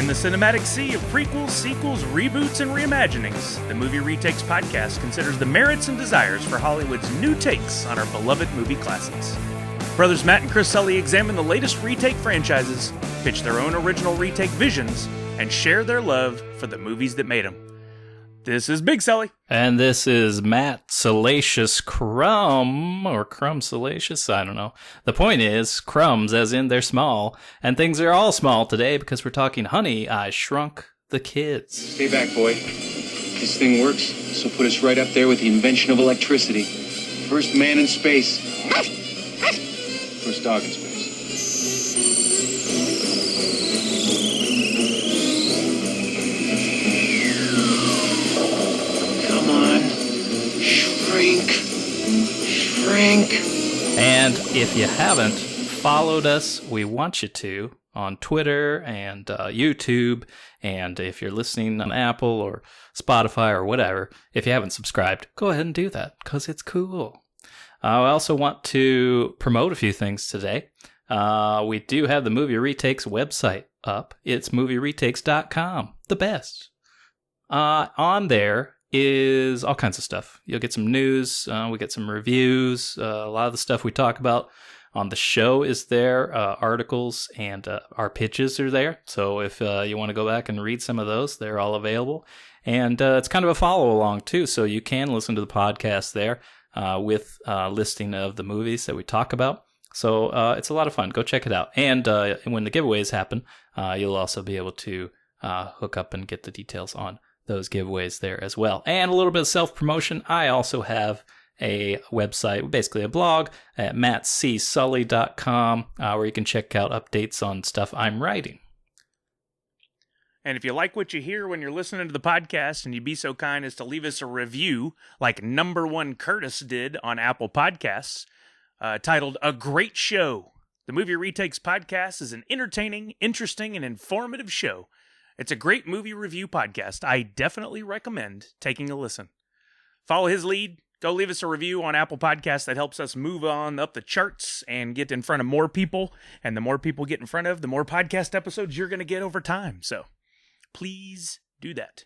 In the cinematic sea of prequels, sequels, reboots, and reimaginings, the Movie Retakes podcast considers the merits and desires for Hollywood's new takes on our beloved movie classics. Brothers Matt and Chris Sully examine the latest retake franchises, pitch their own original retake visions, and share their love for the movies that made them. This is Big Sully. And this is Matt Salacious Crumb, or Crumb Salacious, I don't know. The point is, crumbs as in they're small, and things are all small today because we're talking Honey, I Shrunk the Kids. Stay back, boy. This thing works, so put us right up there with the invention of electricity. First man in space. First dog in space. Shrink. And if you haven't followed us, we want you to on Twitter and YouTube. And if you're listening on Apple or Spotify or whatever, if you haven't subscribed, go ahead and do that because it's cool. I also want to promote a few things today. We do have the Movie Retakes website up. It's movieretakes.com, the best. On there is all kinds of stuff. You'll get some news, we get some reviews, a lot of the stuff we talk about on the show is there, articles, and our pitches are there. So if you want to go back and read some of those, they're all available. And it's kind of a follow-along, too, so you can listen to the podcast there with a listing of the movies that we talk about. So it's a lot of fun. Go check it out. And when the giveaways happen, you'll also be able to hook up and get the details on those giveaways there as well. And a little bit of self-promotion. I also have a website, basically a blog, at mattcsully.com, where you can check out updates on stuff I'm writing. And if you like what you hear when you're listening to the podcast, and you'd be so kind as to leave us a review like number one Curtis did on Apple Podcasts, titled A Great Show. The Movie Retakes podcast is an entertaining, interesting, and informative show. It's a great movie review podcast. I definitely recommend taking a listen. Follow his lead. Go leave us a review on Apple Podcasts. That helps us move on up the charts and get in front of more people. And the more people get in front of, the more podcast episodes you're going to get over time. So please do that.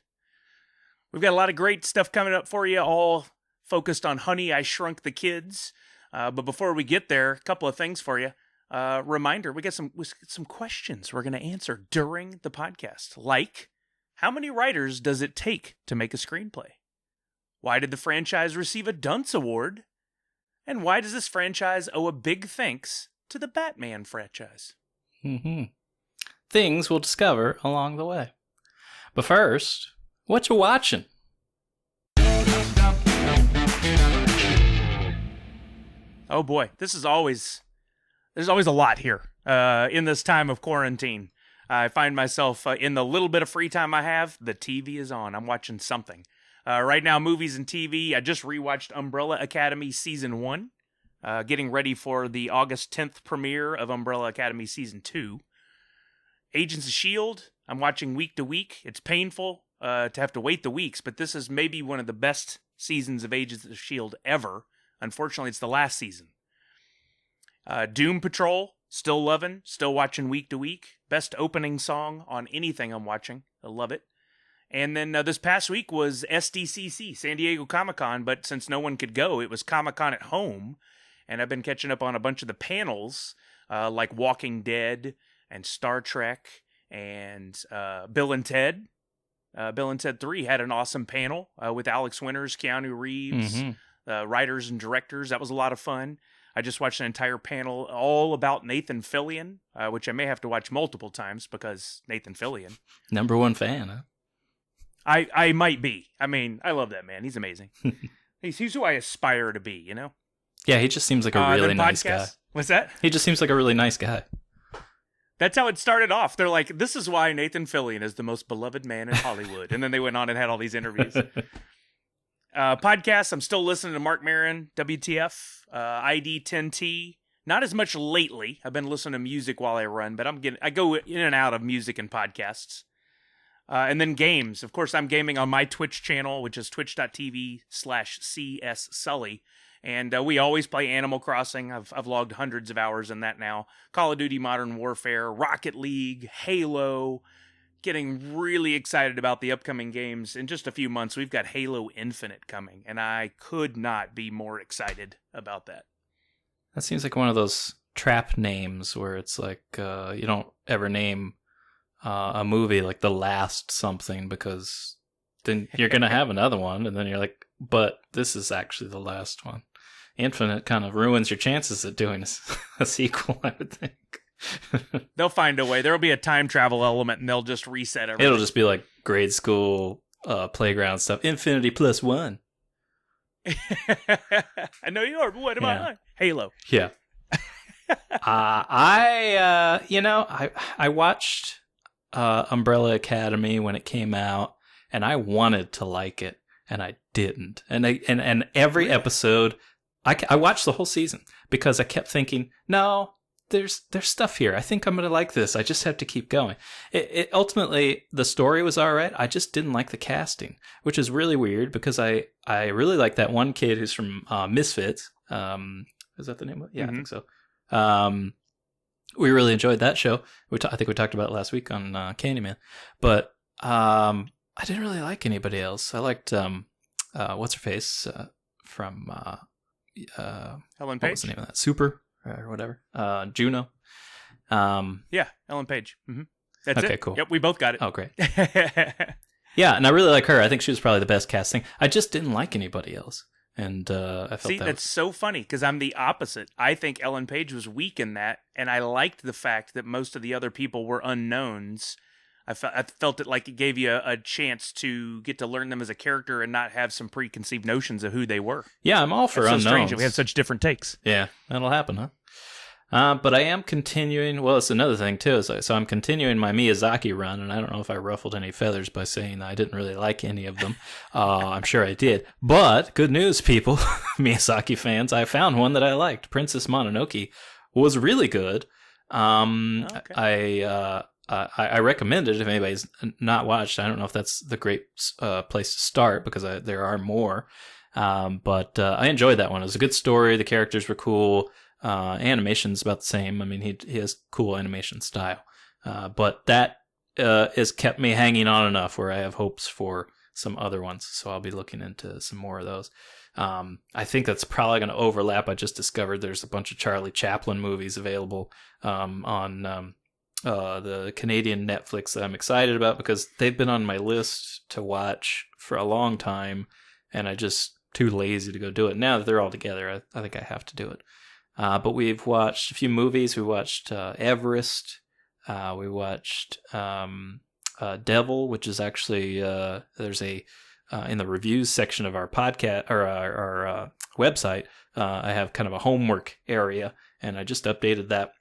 We've got a lot of great stuff coming up for you, all focused on Honey, I Shrunk the Kids. But before we get there, a couple of things for you. Reminder, we got some questions we're going to answer during the podcast. Like, how many writers does it take to make a screenplay? Why did the franchise receive a Dunce Award? And why does this franchise owe a big thanks to the Batman franchise? Things we'll discover along the way. But first, what you watching? Oh boy, there's always a lot here in this time of quarantine. I find myself in the little bit of free time I have, the TV is on. I'm watching something. Right now, movies and TV. I just rewatched Umbrella Academy Season 1, getting ready for the August 10th premiere of Umbrella Academy Season 2. Agents of S.H.I.E.L.D., I'm watching week to week. It's painful to have to wait the weeks, but this is maybe one of the best seasons of Agents of S.H.I.E.L.D. ever. Unfortunately, it's the last season. Doom Patrol, still loving, still watching week to week. Best opening song on anything I'm watching. I love it. And then this past week was SDCC, San Diego Comic-Con, but since no one could go, it was Comic-Con at home. And I've been catching up on a bunch of the panels, like Walking Dead and Star Trek and Bill and Ted. Bill and Ted 3 had an awesome panel with Alex Winters, Keanu Reeves, writers and directors. That was a lot of fun. I just watched an entire panel all about Nathan Fillion, which I may have to watch multiple times because Nathan Fillion. Number one fan, huh? I might be. I mean, I love that man. He's amazing. He's who I aspire to be, you know? Yeah, he just seems like a really nice guy. What's that? He just seems like a really nice guy. That's how it started off. They're like, this is why Nathan Fillion is the most beloved man in Hollywood. And then they went on and had all these interviews. Podcasts, I'm still listening to Mark Maron, WTF, ID 10T. Not as much lately. I've been listening to music while I run, but I go in and out of music and podcasts. And then games. Of course, I'm gaming on my Twitch channel, which is twitch.tv/CS Sully. And we always play Animal Crossing. I've logged hundreds of hours in that now. Call of Duty Modern Warfare, Rocket League, Halo, getting really excited about the upcoming games. In just a few months, we've got Halo Infinite coming, and I could not be more excited about that. That seems like one of those trap names where it's like you don't ever name a movie like The Last something, because then you're going to have another one, and then you're like, but this is actually the last one. Infinite kind of ruins your chances at doing a sequel, I would think. They'll find a way. There'll be a time travel element, and they'll just reset everything. It'll just be like grade school playground stuff. Infinity plus one. I know you are, but what am I? Halo. Yeah. I watched Umbrella Academy when it came out, and I wanted to like it, and I didn't. And every episode, I watched the whole season because I kept thinking, no, there's stuff here. I think I'm going to like this. I just have to keep going. It ultimately, the story was all right. I just didn't like the casting, which is really weird because I really like that one kid who's from Misfits. Is that the name of it? Yeah, I think so. We really enjoyed that show. I think we talked about it last week on Candyman. But I didn't really like anybody else. I liked what's her face from Ellen Page. What was the name of that? Super or whatever. Juno. Yeah, Ellen Page. Mm-hmm. That's it. Okay, cool. Yep, we both got it. Oh, great. Yeah, and I really like her. I think she was probably the best casting. I just didn't like anybody else. And I felt that's so funny because I'm the opposite. I think Ellen Page was weak in that, and I liked the fact that most of the other people were unknowns. I felt it like it gave you a chance to get to learn them as a character and not have some preconceived notions of who they were. Yeah, I'm all for That's unknowns. so strange that we have such different takes. Yeah, that'll happen, huh? But I am continuing. Well, it's another thing too. So I'm continuing my Miyazaki run, and I don't know if I ruffled any feathers by saying that I didn't really like any of them. I'm sure I did. But good news, people, Miyazaki fans, I found one that I liked. Princess Mononoke was really good. Okay. I recommend it if anybody's not watched. I don't know if that's the great place to start because there are more. But I enjoyed that one. It was a good story. The characters were cool. Animation's about the same. I mean, he has cool animation style. But that has kept me hanging on enough where I have hopes for some other ones. So I'll be looking into some more of those. I think that's probably going to overlap. I just discovered there's a bunch of Charlie Chaplin movies available on the Canadian Netflix that I'm excited about because they've been on my list to watch for a long time, and I just too lazy to go do it. Now that they're all together, I think I have to do it. But we've watched a few movies. We watched Everest. We watched Devil, which is actually there's a in the reviews section of our podcast or our website. I have kind of a homework area, and I just updated that.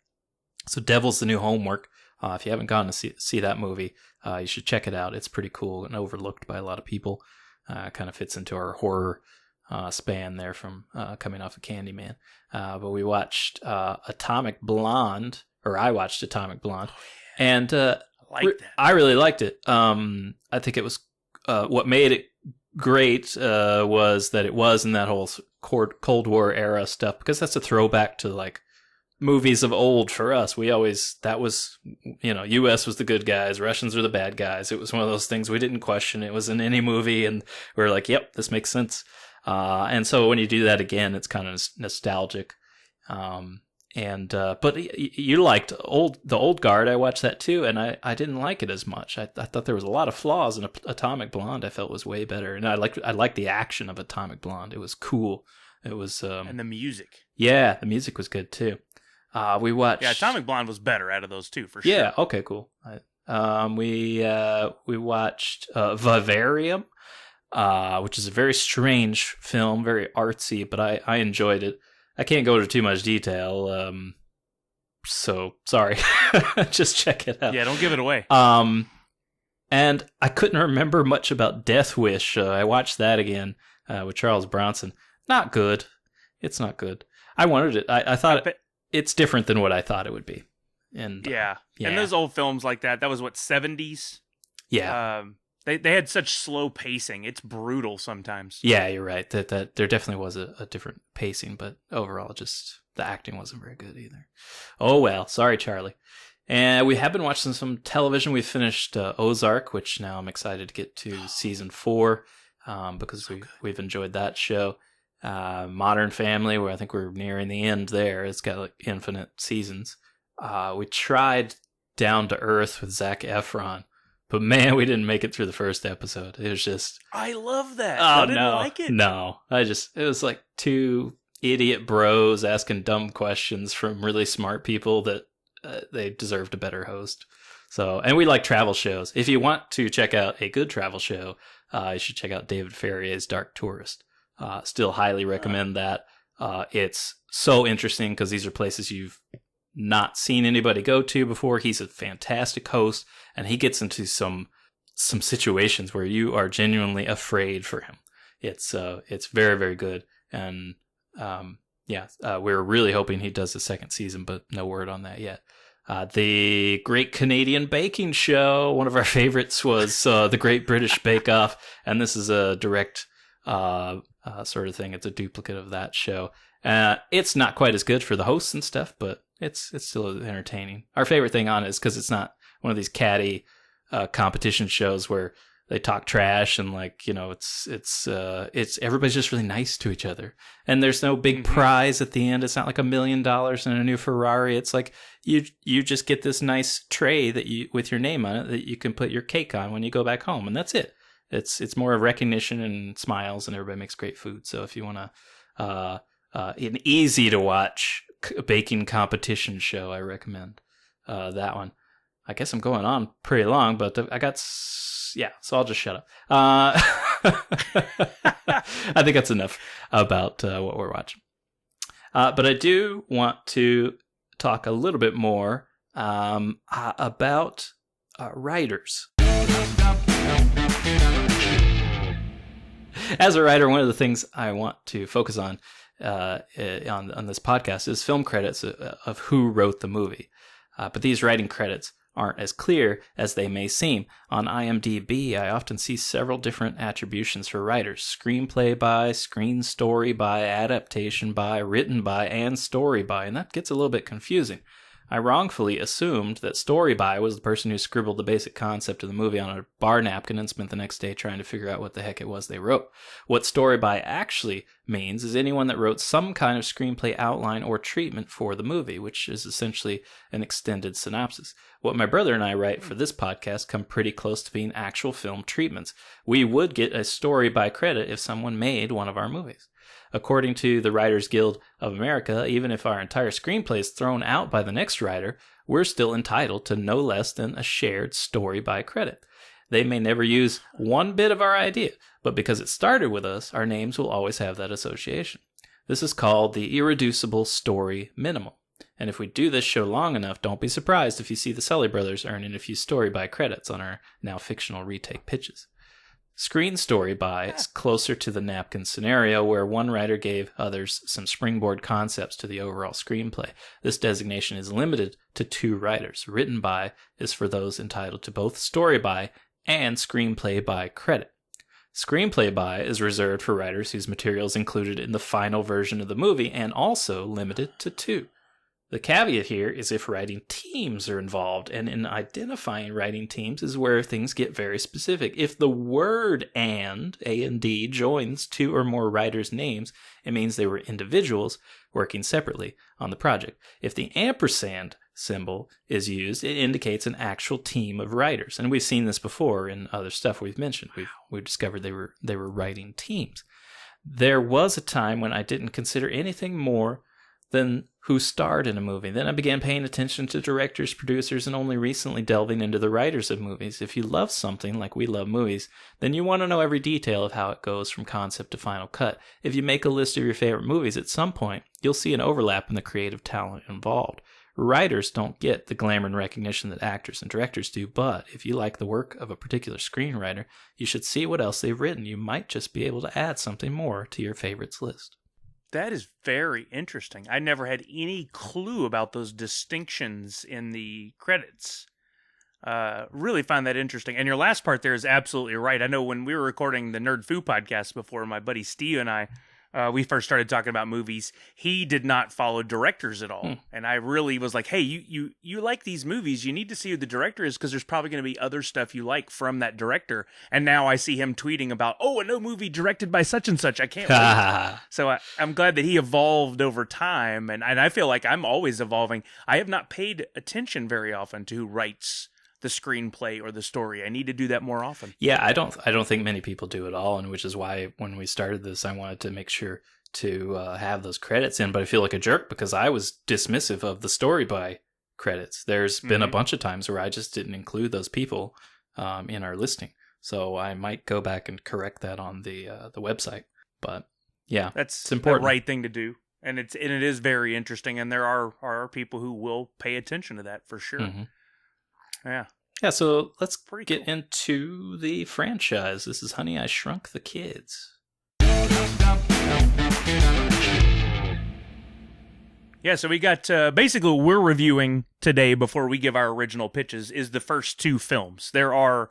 So Devil's the new homework. If you haven't gone to see that movie, you should check it out. It's pretty cool and overlooked by a lot of people. Kind of fits into our horror span there from coming off of Candyman. But we watched Atomic Blonde, or I watched Atomic Blonde, and I really liked it. I think it was what made it great was that it was in that whole Cold War era stuff, because that's a throwback to like movies of old for us. We always, that was, US was the good guys, Russians were the bad guys. It was one of those things we didn't question. It was in any movie, and we were like, yep, this makes sense. And so when you do that again, it's kind of nostalgic. But you liked the Old Guard. I watched that too, and I didn't like it as much. I thought there was a lot of flaws in Atomic Blonde. I felt was way better, and I liked the action of Atomic Blonde. It was cool. It was and the music. Yeah, the music was good too. We watched. Yeah, Atomic Blonde was better out of those two for sure. Yeah. Okay. Cool. We watched Vivarium, which is a very strange film, very artsy, but I enjoyed it. I can't go into too much detail, so sorry. Just check it out. Yeah, don't give it away. And I couldn't remember much about Death Wish. I watched that again with Charles Bronson. Not good. It's not good. I wanted it. I thought it's different than what I thought it would be. And yeah. And those old films like that was what, 70s? Yeah. They had such slow pacing. It's brutal sometimes. Yeah, you're right. That there definitely was a different pacing, but overall, just the acting wasn't very good either. Oh well, sorry, Charlie. And we have been watching some television. We finished Ozark, which now I'm excited to get to season 4 because we've enjoyed that show. Modern Family, where I think we're nearing the end there. It's got like infinite seasons. We tried Down to Earth with Zac Efron, but man, we didn't make it through the first episode. It was just... I love that. Oh, I didn't no. like it. No. It was like two idiot bros asking dumb questions from really smart people that they deserved a better host. So, and we like travel shows. If you want to check out a good travel show, you should check out David Ferrier's Dark Tourist. Still highly recommend that. It's so interesting because these are places you've not seen anybody go to before. He's a fantastic host, and he gets into some situations where you are genuinely afraid for him. It's very, very good. And we're really hoping he does the second season, but no word on that yet. The Great Canadian Baking Show, one of our favorites, was the Great British Bake Off, and this is a direct sort of thing. It's a duplicate of that show. It's not quite as good for the hosts and stuff, but it's still entertaining. Our favorite thing on it is because it's not one of these catty competition shows where they talk trash and it's everybody's just really nice to each other, and there's no big prize at the end. It's not like $1 million and a new Ferrari. It's like you just get this nice tray that you with your name on it that you can put your cake on when you go back home, and that's it. It's more of recognition and smiles, and everybody makes great food. So if you want an easy to watch baking competition show, I recommend that one. I guess I'm going on pretty long, but I got... Yeah, so I'll just shut up. I think that's enough about what we're watching. But I do want to talk a little bit more about writers. As a writer, one of the things I want to focus on this podcast is film credits of who wrote the movie. But these writing credits aren't as clear as they may seem. On IMDb, I often see several different attributions for writers: screenplay by, screen story by, adaptation by, written by, and story by, and that gets a little bit confusing. I wrongfully assumed that story by was the person who scribbled the basic concept of the movie on a bar napkin and spent the next day trying to figure out what the heck it was they wrote. What story by actually means is anyone that wrote some kind of screenplay outline or treatment for the movie, which is essentially an extended synopsis. What my brother and I write for this podcast come pretty close to being actual film treatments. We would get a story by credit if someone made one of our movies. According to the Writers Guild of America, even if our entire screenplay is thrown out by the next writer, we're still entitled to no less than a shared story by credit. They may never use one bit of our idea, but because it started with us, our names will always have that association. This is called the irreducible story minimum. And if we do this show long enough, don't be surprised if you see the Sully brothers earning a few story by credits on our now fictional retake pitches. Screen story by is closer to the napkin scenario, where one writer gave others some springboard concepts to the overall screenplay. This designation is limited to 2 writers. Written by is for those entitled to both story by and screenplay by credit. Screenplay by is reserved for writers whose material is included in the final version of the movie and also limited to 2. The caveat here is if writing teams are involved, and in identifying writing teams is where things get very specific. If the word and, A and D, joins 2 or more writers' names, it means they were individuals working separately on the project. If the ampersand symbol is used, it indicates an actual team of writers. And we've seen this before in other stuff we've mentioned. We've discovered they were writing teams. There was a time when I didn't consider anything more than who starred in a movie. Then I began paying attention to directors, producers, and only recently delving into the writers of movies. If you love something like we love movies, then you want to know every detail of how it goes from concept to final cut. If you make a list of your favorite movies, at some point, you'll see an overlap in the creative talent involved. Writers don't get the glamour and recognition that actors and directors do, but if you like the work of a particular screenwriter, you should see what else they've written. You might just be able to add something more to your favorites list. That is very interesting. I never had any clue about those distinctions in the credits. Really find that interesting. And your last part there is absolutely right. I know when we were recording the Nerd Foo podcast before, my buddy Steve and I we first started talking about movies, he did not follow directors at all. And I really was like, hey, you like these movies. You need to see who the director is because there's probably going to be other stuff you like from that director. And now I see him tweeting about, a new movie directed by such and such. I can't wait. So I'm glad that he evolved over time. And I feel like I'm always evolving. I have not paid attention very often to who writes the screenplay or the story. I need to do that more often. Yeah, I don't think many people do at all, and which is why when we started this, I wanted to make sure to have those credits in. But I feel like a jerk because I was dismissive of the story by credits. There's been a bunch of times where I just didn't include those people in our listing, so I might go back and correct that on the website. But yeah, that's it's important. The right thing to do, and it is very interesting. And there are people who will pay attention to that for sure. Mm-hmm. Yeah, so let's get into the franchise. This is Honey, I Shrunk the Kids. Yeah, so we got, basically what we're reviewing today before we give our original pitches is the first two films. There are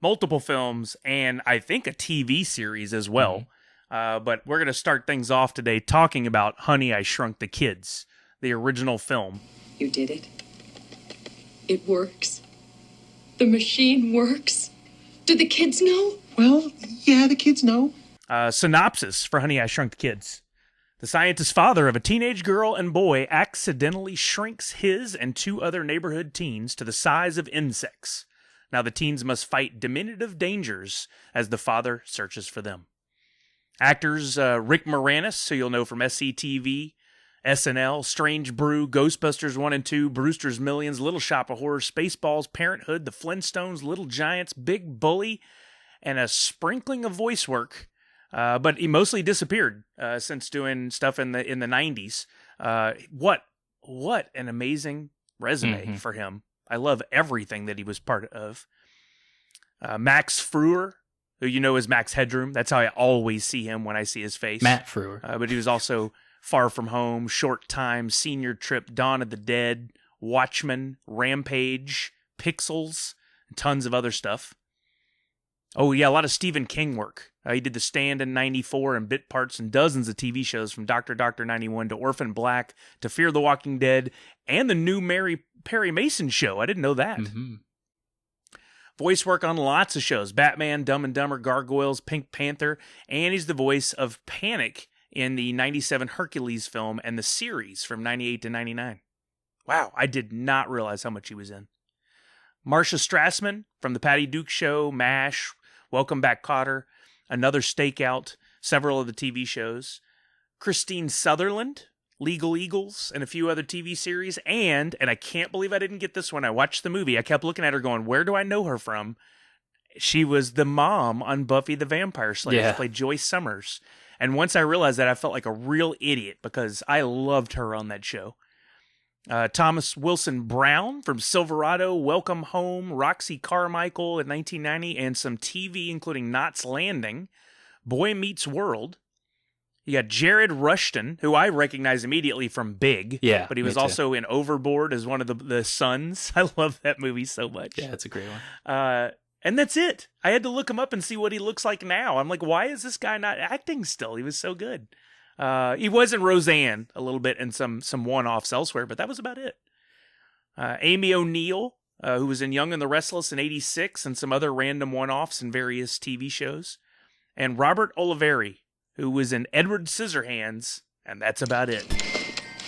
multiple films and I think a TV series as well. But we're going to start things off today talking about Honey, I Shrunk the Kids, the original film. You did it. It works. The machine works. Do the kids know? Well, yeah, the kids know. Synopsis for Honey, I Shrunk the Kids. The scientist father of a teenage girl and boy accidentally shrinks his and two other neighborhood teens to the size of insects. Now the teens must fight diminutive dangers as the father searches for them. Actors Rick Moranis, who you'll know from SCTV, SNL, Strange Brew, Ghostbusters 1 and 2, Brewster's Millions, Little Shop of Horrors, Spaceballs, Parenthood, The Flintstones, Little Giants, Big Bully, and a sprinkling of voice work. But he mostly disappeared since doing stuff in the 90s. What an amazing resume for him. I love everything that he was part of. Max Frewer, who you know as Max Headroom. That's how I always see him when I see his face. Matt Frewer. But he was also Far From Home, Short Time, Senior Trip, Dawn of the Dead, Watchmen, Rampage, Pixels, and tons of other stuff. Oh yeah, a lot of Stephen King work. He did The Stand in 94 and bit parts in dozens of TV shows from Dr. 91 to Orphan Black to Fear the Walking Dead and the new Perry Mason show. I didn't know that. Voice work on lots of shows. Batman, Dumb and Dumber, Gargoyles, Pink Panther, and he's the voice of Panic in the 97 Hercules film and the series from 98 to 99. Wow, I did not realize how much he was in. Marcia Strassman from The Patty Duke Show, MASH, Welcome Back Kotter, Another Stakeout, several of the TV shows. Christine Sutherland, Legal Eagles, and a few other TV series. And I can't believe I didn't get this when I watched the movie. I kept looking at her going, where do I know her from? She was the mom on Buffy the Vampire Slayer. Yeah. She played Joyce Summers. And once I realized that, I felt like a real idiot because I loved her on that show. Thomas Wilson Brown from Silverado, Welcome Home, Roxy Carmichael in 1990, and some TV, including Knots Landing, Boy Meets World. You got Jared Rushton, who I recognize immediately from Big. Yeah, but he was also in Overboard as one of the sons. I love that movie so much. Yeah, it's a great one. And that's it. I had to look him up and see what he looks like now. I'm like, why is this guy not acting still? He was so good. He was in Roseanne a little bit and some one-offs elsewhere, but that was about it. Amy O'Neill, who was in Young and the Restless in 86 and some other random one-offs in various TV shows. And Robert Oliveri, who was in Edward Scissorhands, and that's about it.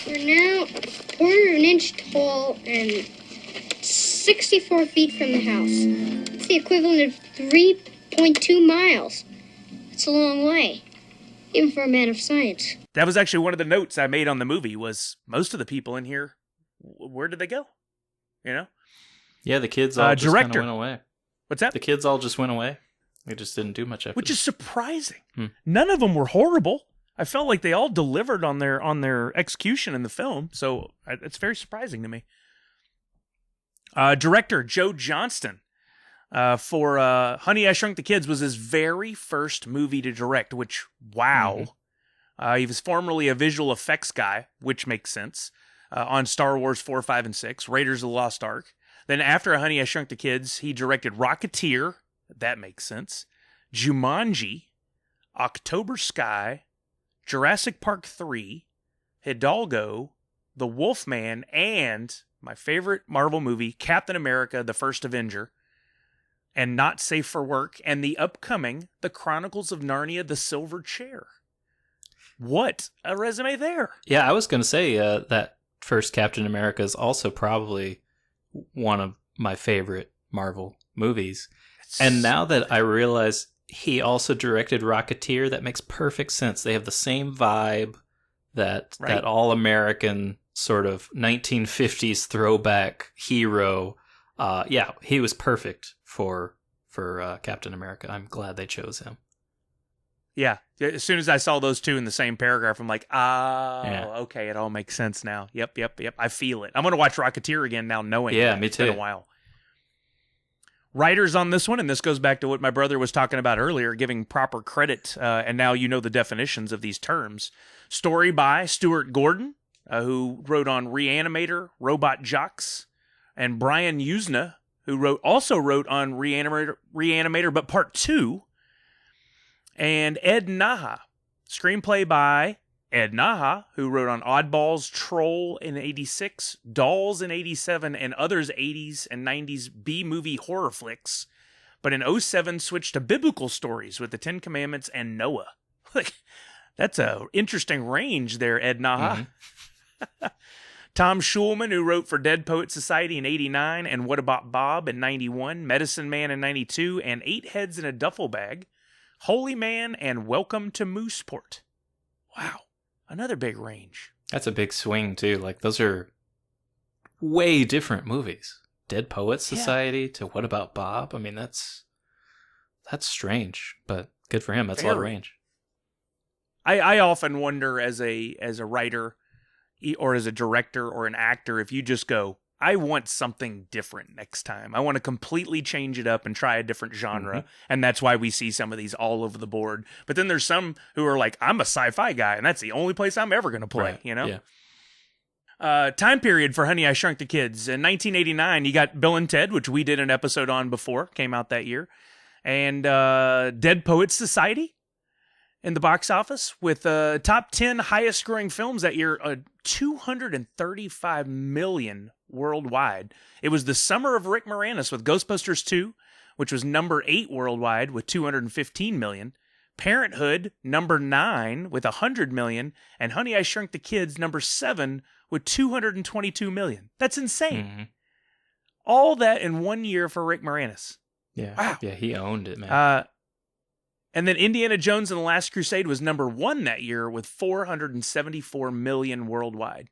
We're now a quarter of an inch tall and 64 feet from the house. It's the equivalent of 3.2 miles. It's a long way, even for a man of science. That was actually one of the notes I made on the movie was most of the people in here, where did they go? You know? Yeah, the kids all just kind of went away. What's that? The kids all just went away. They just didn't do much after. Which is surprising. None of them were horrible. I felt like they all delivered on their execution in the film, so it's very surprising to me. Director Joe Johnston for Honey, I Shrunk the Kids was his very first movie to direct, which, wow. He was formerly a visual effects guy, which makes sense, on Star Wars 4, 5, and 6, Raiders of the Lost Ark. Then after Honey, I Shrunk the Kids, he directed Rocketeer. That makes sense. Jumanji, October Sky, Jurassic Park 3, Hidalgo, The Wolfman, and my favorite Marvel movie, Captain America, The First Avenger, and Not Safe for Work, and the upcoming The Chronicles of Narnia, The Silver Chair. What a resume there. Yeah, I was going to say that first Captain America is also probably one of my favorite Marvel movies. And now that I realize he also directed Rocketeer, that makes perfect sense. They have the same vibe, that all-American sort of 1950s throwback hero. Yeah, he was perfect for Captain America. I'm glad they chose him. Yeah, as soon as I saw those two in the same paragraph, I'm like, okay, it all makes sense now. Yep. I feel it. I'm going to watch Rocketeer again now knowing that. Me It's too. been a while. Writers on this one, and this goes back to what my brother was talking about earlier, giving proper credit, and now you know the definitions of these terms. Story by Stuart Gordon, who wrote on Reanimator, Robot Jocks, and Brian Usna, who also wrote on Reanimator, but Part 2, and Ed Naha. Screenplay by Ed Naha, who wrote on Oddballs, Troll in 86, Dolls in 87, and others 80s and 90s B-movie horror flicks, but in 07 switched to biblical stories with the Ten Commandments and Noah. Like, that's a interesting range there, Ed Naha. Mm-hmm. Tom Schulman, who wrote for Dead Poet Society in 89, and What About Bob in 91, Medicine Man in 92, and Eight Heads in a Duffel Bag, Holy Man, and Welcome to Mooseport. Wow. Another big range. That's a big swing, too. Like, those are way different movies. Dead Poets Society to What About Bob? I mean, that's strange, but good for him. That's a lot of range. I often wonder as a writer or as a director or an actor, if you just go, I want something different next time. I want to completely change it up and try a different genre. Mm-hmm. And that's why we see some of these all over the board. But then there's some who are like, I'm a sci-fi guy, and that's the only place I'm ever going to play, right. You know? Yeah. Time period for Honey, I Shrunk the Kids. In 1989, you got Bill and Ted, which we did an episode on before, came out that year. And Dead Poets Society in the box office with top 10 highest scoring films that year, 235 million worldwide. It was the summer of Rick Moranis with Ghostbusters 2, which was number 8 worldwide with 215 million. Parenthood, number 9 with 100 million. And Honey, I Shrunk the Kids, number 7 with 222 million. That's insane. Mm-hmm. All that in 1 year for Rick Moranis. Yeah. Wow. Yeah, he owned it, man. And then Indiana Jones and the Last Crusade was number 1 that year with 474 million worldwide.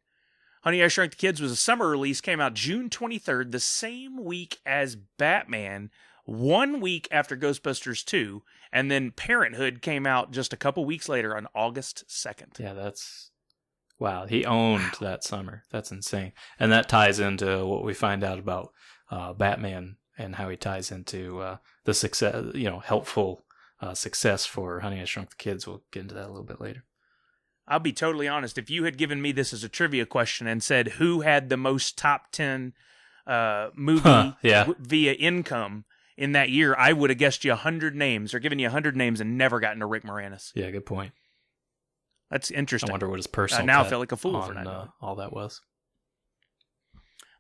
Honey, I Shrunk the Kids was a summer release, came out June 23rd, the same week as Batman, 1 week after Ghostbusters 2, and then Parenthood came out just a couple weeks later on August 2nd. Yeah, that's... Wow, he owned that summer. That's insane. And that ties into what we find out about Batman and how he ties into the success, helpful success for Honey, I Shrunk the Kids. We'll get into that a little bit later. I'll be totally honest. If you had given me this as a trivia question and said who had the most top 10 movie via income in that year, I would have guessed you 100 names or given you 100 names and never gotten to Rick Moranis. Yeah, good point. That's interesting. I wonder what his personal now I feel like a fool for not all that was.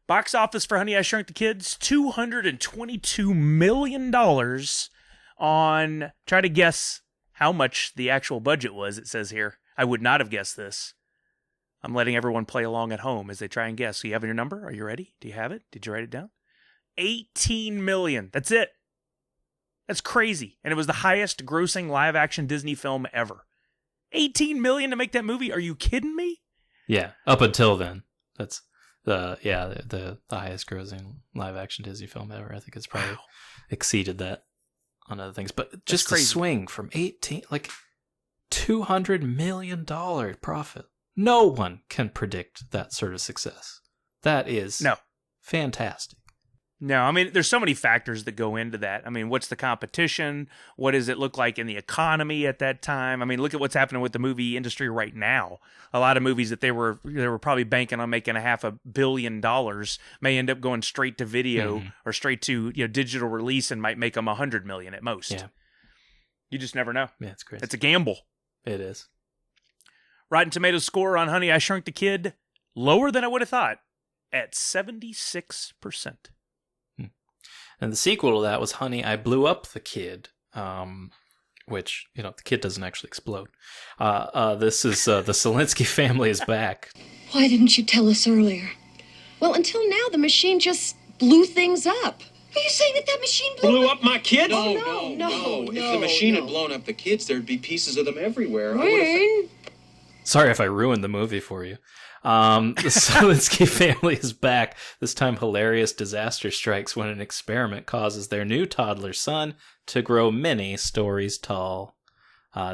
Box office for Honey, I Shrunk the Kids, $222 million on, try to guess how much the actual budget was, it says here. I would not have guessed this. I'm letting everyone play along at home as they try and guess. So you have your number? Are you ready? Do you have it? Did you write it down? 18 million. That's it. That's crazy. And it was the highest grossing live action Disney film ever. 18 million to make that movie? Are you kidding me? Yeah, up until then. That's the highest grossing live action Disney film ever. I think it's probably exceeded that on other things. But just the swing from 18, like $200 million profit. No one can predict that sort of success. That is fantastic. No, I mean, there's so many factors that go into that. I mean, what's the competition? What does it look like in the economy at that time? I mean, look at what's happening with the movie industry right now. A lot of movies that they were probably banking on making $500 million may end up going straight to video or straight to digital release and might make them $100 million at most. Yeah, you just never know. Yeah, it's crazy. It's a gamble. It is. Rotten Tomatoes score on Honey, I Shrunk the Kid, lower than I would have thought, at 76%. And the sequel to that was Honey, I Blew Up the Kid, which, the kid doesn't actually explode. This is The Solinsky Family is Back. Why didn't you tell us earlier? Well, until now, the machine just blew things up. Are you saying that machine Blew up my kids? No. If the machine had blown up the kids, there'd be pieces of them everywhere. Wayne? Sorry if I ruined the movie for you. The Solinsky Family is back. This time, hilarious disaster strikes when an experiment causes their new toddler son to grow many stories tall.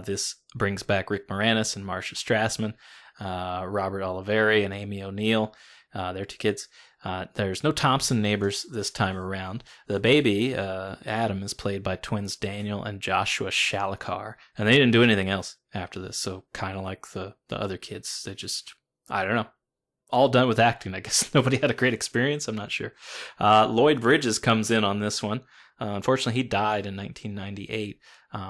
This brings back Rick Moranis and Marcia Strassman, Robert Oliveri and Amy O'Neill. They're two kids. There's no Thompson neighbors this time around. The baby, Adam, is played by twins Daniel and Joshua Shalakar. And they didn't do anything else after this, so kind of like the other kids. They just, I don't know, all done with acting. I guess nobody had a great experience. I'm not sure. Lloyd Bridges comes in on this one. Unfortunately, he died in 1998,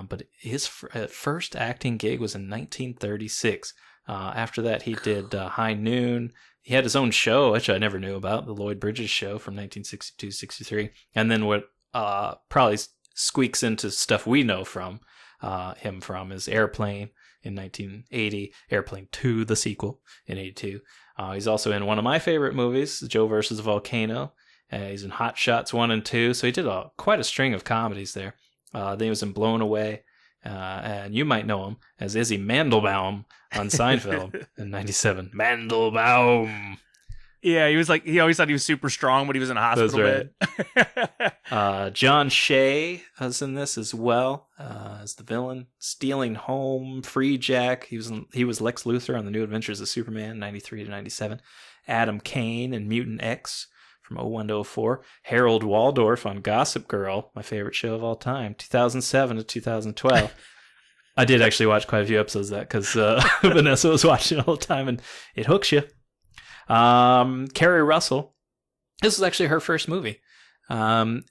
but his first acting gig was in 1936. After that, he did High Noon. He had his own show, which I never knew about, the Lloyd Bridges Show from 1962-63. And then what probably squeaks into stuff we know from him from is Airplane in 1980, Airplane 2, the sequel, in 82. He's also in one of my favorite movies, Joe vs. Volcano. He's in Hot Shots 1 and 2, so he did quite a string of comedies there. Then he was in Blown Away, and you might know him as Izzy Mandelbaum on Seinfeld in 97. Mandelbaum! Yeah, he always thought he was super strong when he was in a hospital bed. John Shea is in this as well as the villain. Stealing Home, Free Jack. He was Lex Luthor on The New Adventures of Superman, 93 to 97. Adam Kane in Mutant X from 01 to 04. Harold Waldorf on Gossip Girl, my favorite show of all time, 2007 to 2012. I did actually watch quite a few episodes of that because Vanessa was watching all the time, and it hooks you. Carrie Russell. This was actually her first movie.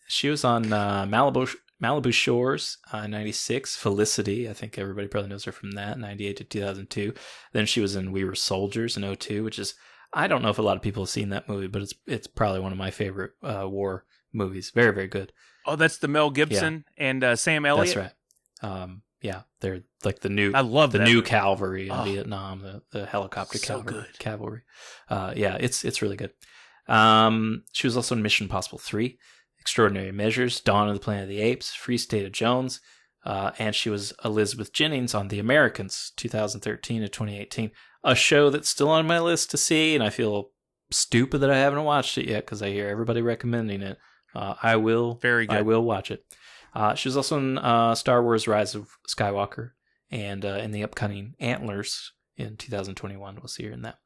She was on Malibu Shores, 96. Felicity, I think everybody probably knows her from that, 98 to 2002. Then she was in We Were Soldiers in 02, which is, I don't know if a lot of people have seen that movie, but it's probably one of my favorite war movies. Very, very good. Oh, that's the Mel Gibson and Sam Elliott? That's right. Yeah, they're like the new. I love the that new movie. cavalry in Vietnam, the helicopter So cavalry. Yeah, it's really good. She was also in Mission Impossible 3, Extraordinary Measures, Dawn of the Planet of the Apes, Free State of Jones, and she was Elizabeth Jennings on The Americans, 2013 to 2018, a show that's still on my list to see, and I feel stupid that I haven't watched it yet because I hear everybody recommending it. I will. Very good. I will watch it. She was also in Star Wars Rise of Skywalker and in the upcoming Antlers in 2021. We'll see her in that.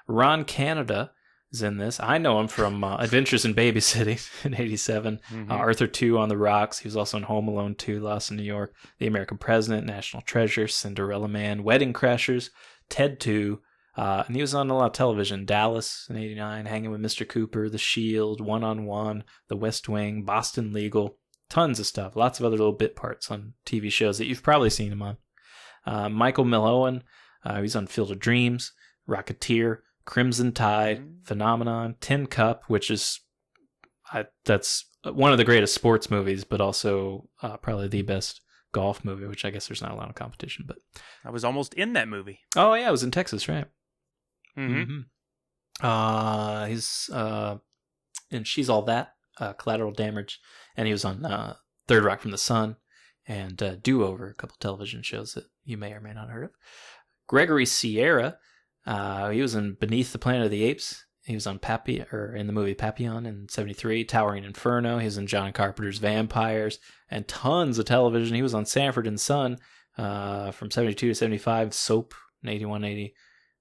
Ron Canada is in this. I know him from Adventures in Babysitting in 87. Mm-hmm. Arthur 2 on the Rocks. He was also in Home Alone 2, Lost in New York. The American President, National Treasure, Cinderella Man, Wedding Crashers, Ted 2. And he was on a lot of television. Dallas in 89, Hanging with Mr. Cooper, The Shield, One-on-One, The West Wing, Boston Legal. Tons of stuff. Lots of other little bit parts on TV shows that you've probably seen him on. Michael Milhoen. He's on Field of Dreams, Rocketeer, Crimson Tide, Phenomenon, Tin Cup, which is that's one of the greatest sports movies, but also probably the best golf movie, which I guess there's not a lot of competition. But I was almost in that movie. Oh, yeah, it was in Texas, right? Mm-hmm. He's and She's All That, Collateral Damage, and he was on Third Rock from the Sun and Do-Over, a couple television shows that you may or may not have heard of. Gregory Sierra, he was in Beneath the Planet of the Apes. He was on in the movie Papillon in 73, Towering Inferno. He was in John Carpenter's Vampires, and tons of television. He was on Sanford and Son from 72 to 75, Soap in 80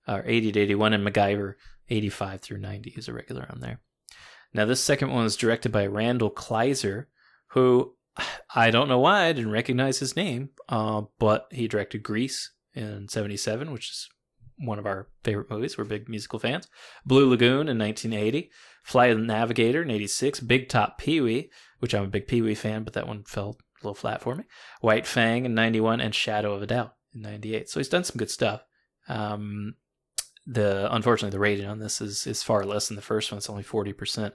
to 81, and MacGyver 85 through 90. He's a regular on there. Now, this second one was directed by Randall Kleiser, who I don't know why I didn't recognize his name, but he directed Grease in 77, which is one of our favorite movies. We're big musical fans. Blue Lagoon in 1980, Flight of the Navigator in 86, Big Top Pee-wee, which I'm a big Pee-wee fan, but that one fell a little flat for me. White Fang in 91, and Shadow of a Doubt in 98. So he's done some good stuff. Unfortunately, the rating on this is far less than the first one. It's only 40%.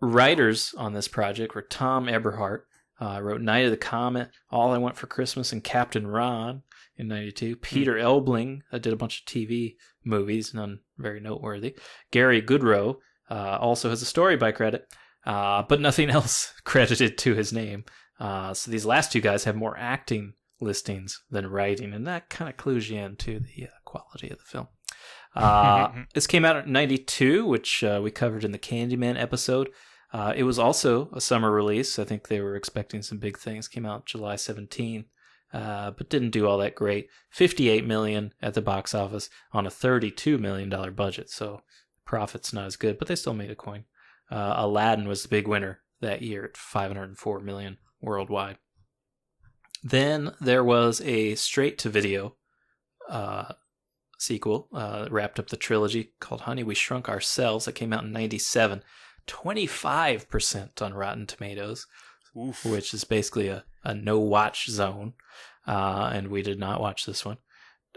Writers on this project were Tom Eberhardt, wrote Night of the Comet, All I Want for Christmas, and Captain Ron in 92. Peter Elbling did a bunch of TV movies, none very noteworthy. Gary Goodrow also has a story by credit, but nothing else credited to his name. So these last two guys have more acting listings than writing, and that kind of clues you into the quality of the film. This came out in 92, which we covered in the Candyman episode. It was also a summer release. I think they were expecting some big things. Came out July 17, but didn't do all that great. $58 million at the box office on a $32 million budget, so profit's not as good, but they still made a coin. Aladdin was the big winner that year at $504 million worldwide. Then there was a straight-to-video sequel that wrapped up the trilogy called Honey, We Shrunk Ourselves. That came out in 97. 25% on Rotten Tomatoes, which is basically a no-watch zone. And we did not watch this one.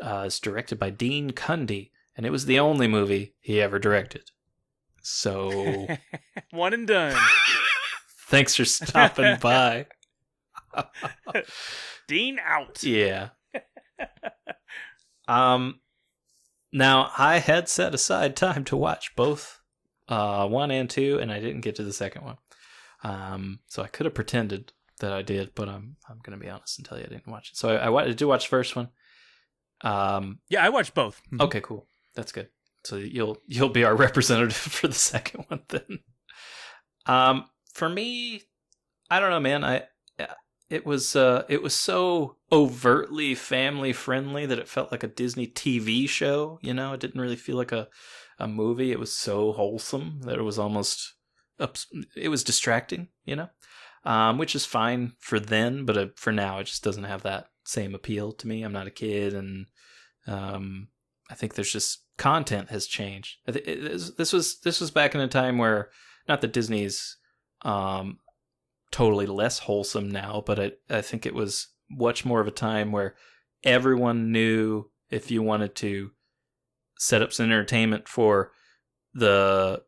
It's directed by Dean Cundy, and it was the only movie he ever directed. So... One and done. Thanks for stopping by. Dean out. Yeah. Now, I had set aside time to watch both 1 and 2, and I didn't get to the second one. So I could have pretended that I did, but I'm going to be honest and tell you I didn't watch it. So I did watch the first one. Yeah, I watched both. Okay, cool. That's good. So you'll be our representative for the second one then. For me, I don't know, man. It was so overtly family friendly that it felt like a Disney TV show. You know, it didn't really feel like a movie. It was so wholesome that it was almost it was distracting. You know, which is fine for then, but for now, it just doesn't have that same appeal to me. I'm not a kid, and I think there's just content has changed. This was back in a time where, not that Disney's totally less wholesome now, but I think it was much more of a time where everyone knew if you wanted to set up some entertainment for the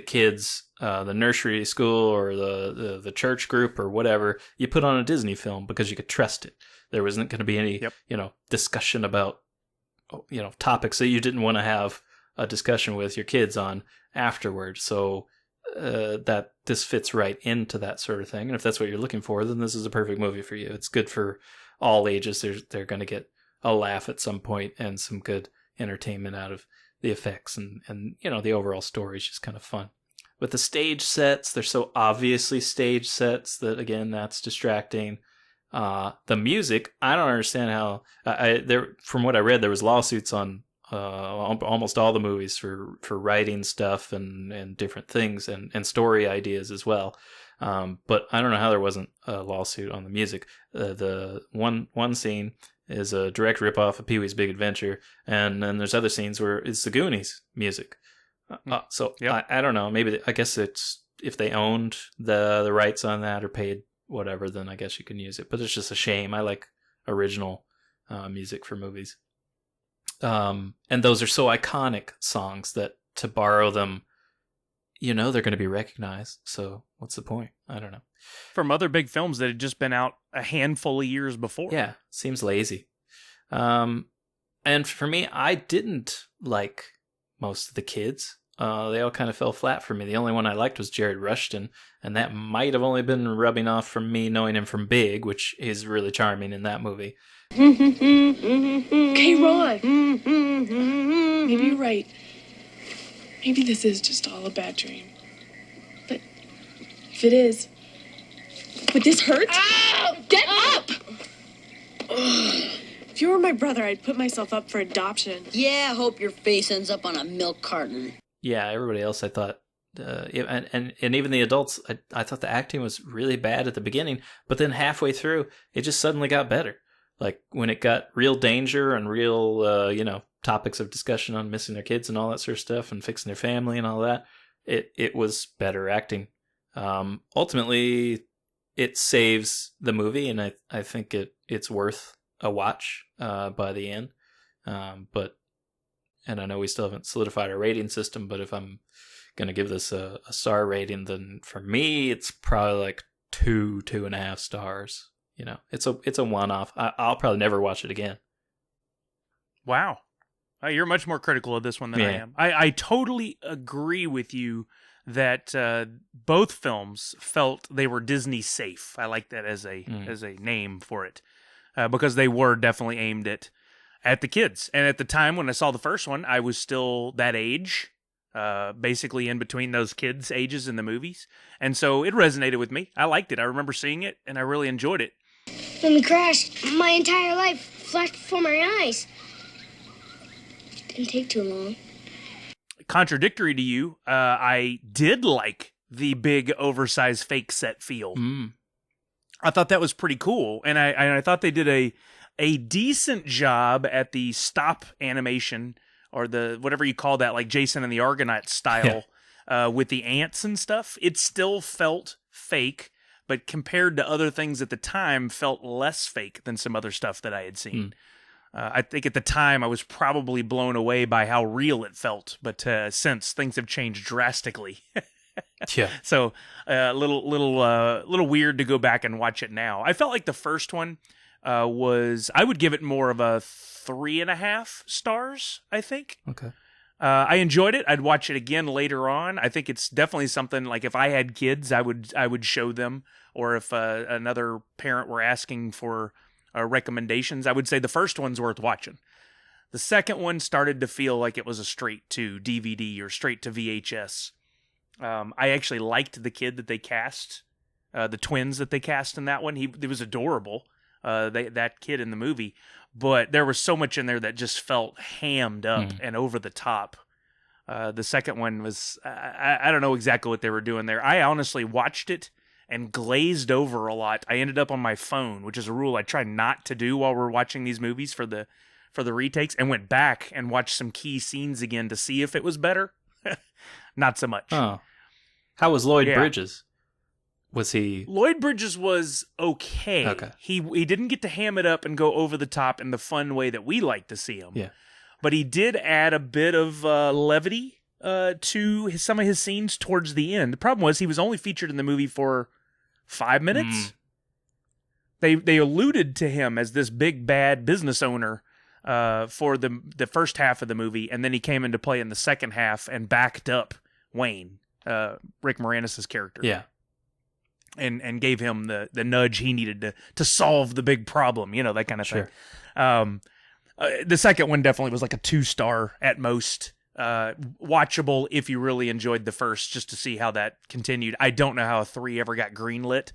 kids, the nursery school or the church group or whatever, you put on a Disney film because you could trust it. There wasn't going to be any discussion about topics that you didn't want to have a discussion with your kids on afterward. So that this fits right into that sort of thing. And if that's what you're looking for, then this is a perfect movie for you. It's good for all ages. They're going to get a laugh at some point and some good entertainment out of the effects, and the overall story is just kind of fun. With the stage sets, they're so obviously stage sets that, again, that's distracting. The music, I don't understand how from what I read, there was lawsuits on almost all the movies for writing stuff and different things and story ideas as well. But I don't know how there wasn't a lawsuit on the music. The one scene is a direct ripoff of Pee-wee's Big Adventure, and then there's other scenes where it's the Goonies music. So yep. I don't know. Maybe I guess it's if they owned the rights on that or paid whatever, then I guess you can use it. But it's just a shame. I like original music for movies. And those are so iconic songs that to borrow them, they're going to be recognized. So what's the point? I don't know. From other big films that had just been out a handful of years before. Yeah, seems lazy. And for me, I didn't like most of the kids. They all kind of fell flat for me. The only one I liked was Jared Rushton, and that might have only been rubbing off from me knowing him from Big, which is really charming in that movie. Okay, Ron. Maybe you're right. Maybe this is just all a bad dream. But if it is, would this hurt? Ow! Get up! If you were my brother, I'd put myself up for adoption. Yeah, I hope your face ends up on a milk carton. Yeah, everybody else I thought, and even the adults, I thought the acting was really bad at the beginning, but then halfway through, it just suddenly got better. Like when it got real danger and real, topics of discussion on missing their kids and all that sort of stuff and fixing their family and all that, it was better acting. Ultimately, it saves the movie, and I think it's worth a watch by the end. But, and I know we still haven't solidified our rating system, but if I'm going to give this a star rating, then for me, it's probably like 2.5 stars. You know, it's a one-off. I'll probably never watch it again. Wow. You're much more critical of this one than I am. I totally agree with you that both films felt they were Disney safe. I like that as a name for it, because they were definitely aimed at the kids. And at the time when I saw the first one, I was still that age, basically in between those kids' ages in the movies. And so it resonated with me. I liked it. I remember seeing it, and I really enjoyed it. When we crashed, my entire life flashed before my eyes. Didn't take too long. Contradictory to you, I did like the big oversized fake set feel. I thought that was pretty cool, and I thought they did a decent job at the stop animation, or the whatever you call that, like Jason and the Argonauts style, with the ants and stuff. It still felt fake, but compared to other things at the time, felt less fake than some other stuff that I had seen. I think at the time I was probably blown away by how real it felt, but since things have changed drastically. So a little weird to go back and watch it now. I felt like the first one I would give it more of a 3.5 stars, I think. Okay. I enjoyed it. I'd watch it again later on. I think it's definitely something, like, if I had kids, I would show them, or if another parent were asking for recommendations, I would say the first one's worth watching. The second one started to feel like it was a straight to DVD or straight to VHS. I actually liked the kid that they cast, the twins that they cast in that one. He was adorable, that kid in the movie, but there was so much in there that just felt hammed up and over the top. The second one was, I don't know exactly what they were doing there. I honestly watched it and glazed over a lot. I ended up on my phone, which is a rule I try not to do while we're watching these movies for the retakes, and went back and watched some key scenes again to see if it was better. Not so much. Oh. How was Lloyd Bridges? Was he... Lloyd Bridges was okay. He didn't get to ham it up and go over the top in the fun way that we like to see him. Yeah. But he did add a bit of levity to some of his scenes towards the end. The problem was he was only featured in the movie for 5 minutes. They alluded to him as this big bad business owner for the first half of the movie, and then he came into play in the second half and backed up Wayne, Rick Moranis' character. Yeah. And gave him the nudge he needed to solve the big problem, that kind of thing. The second one definitely was like a 2-star at most. Watchable if you really enjoyed the first, just to see how that continued. I don't know how a 3 ever got greenlit,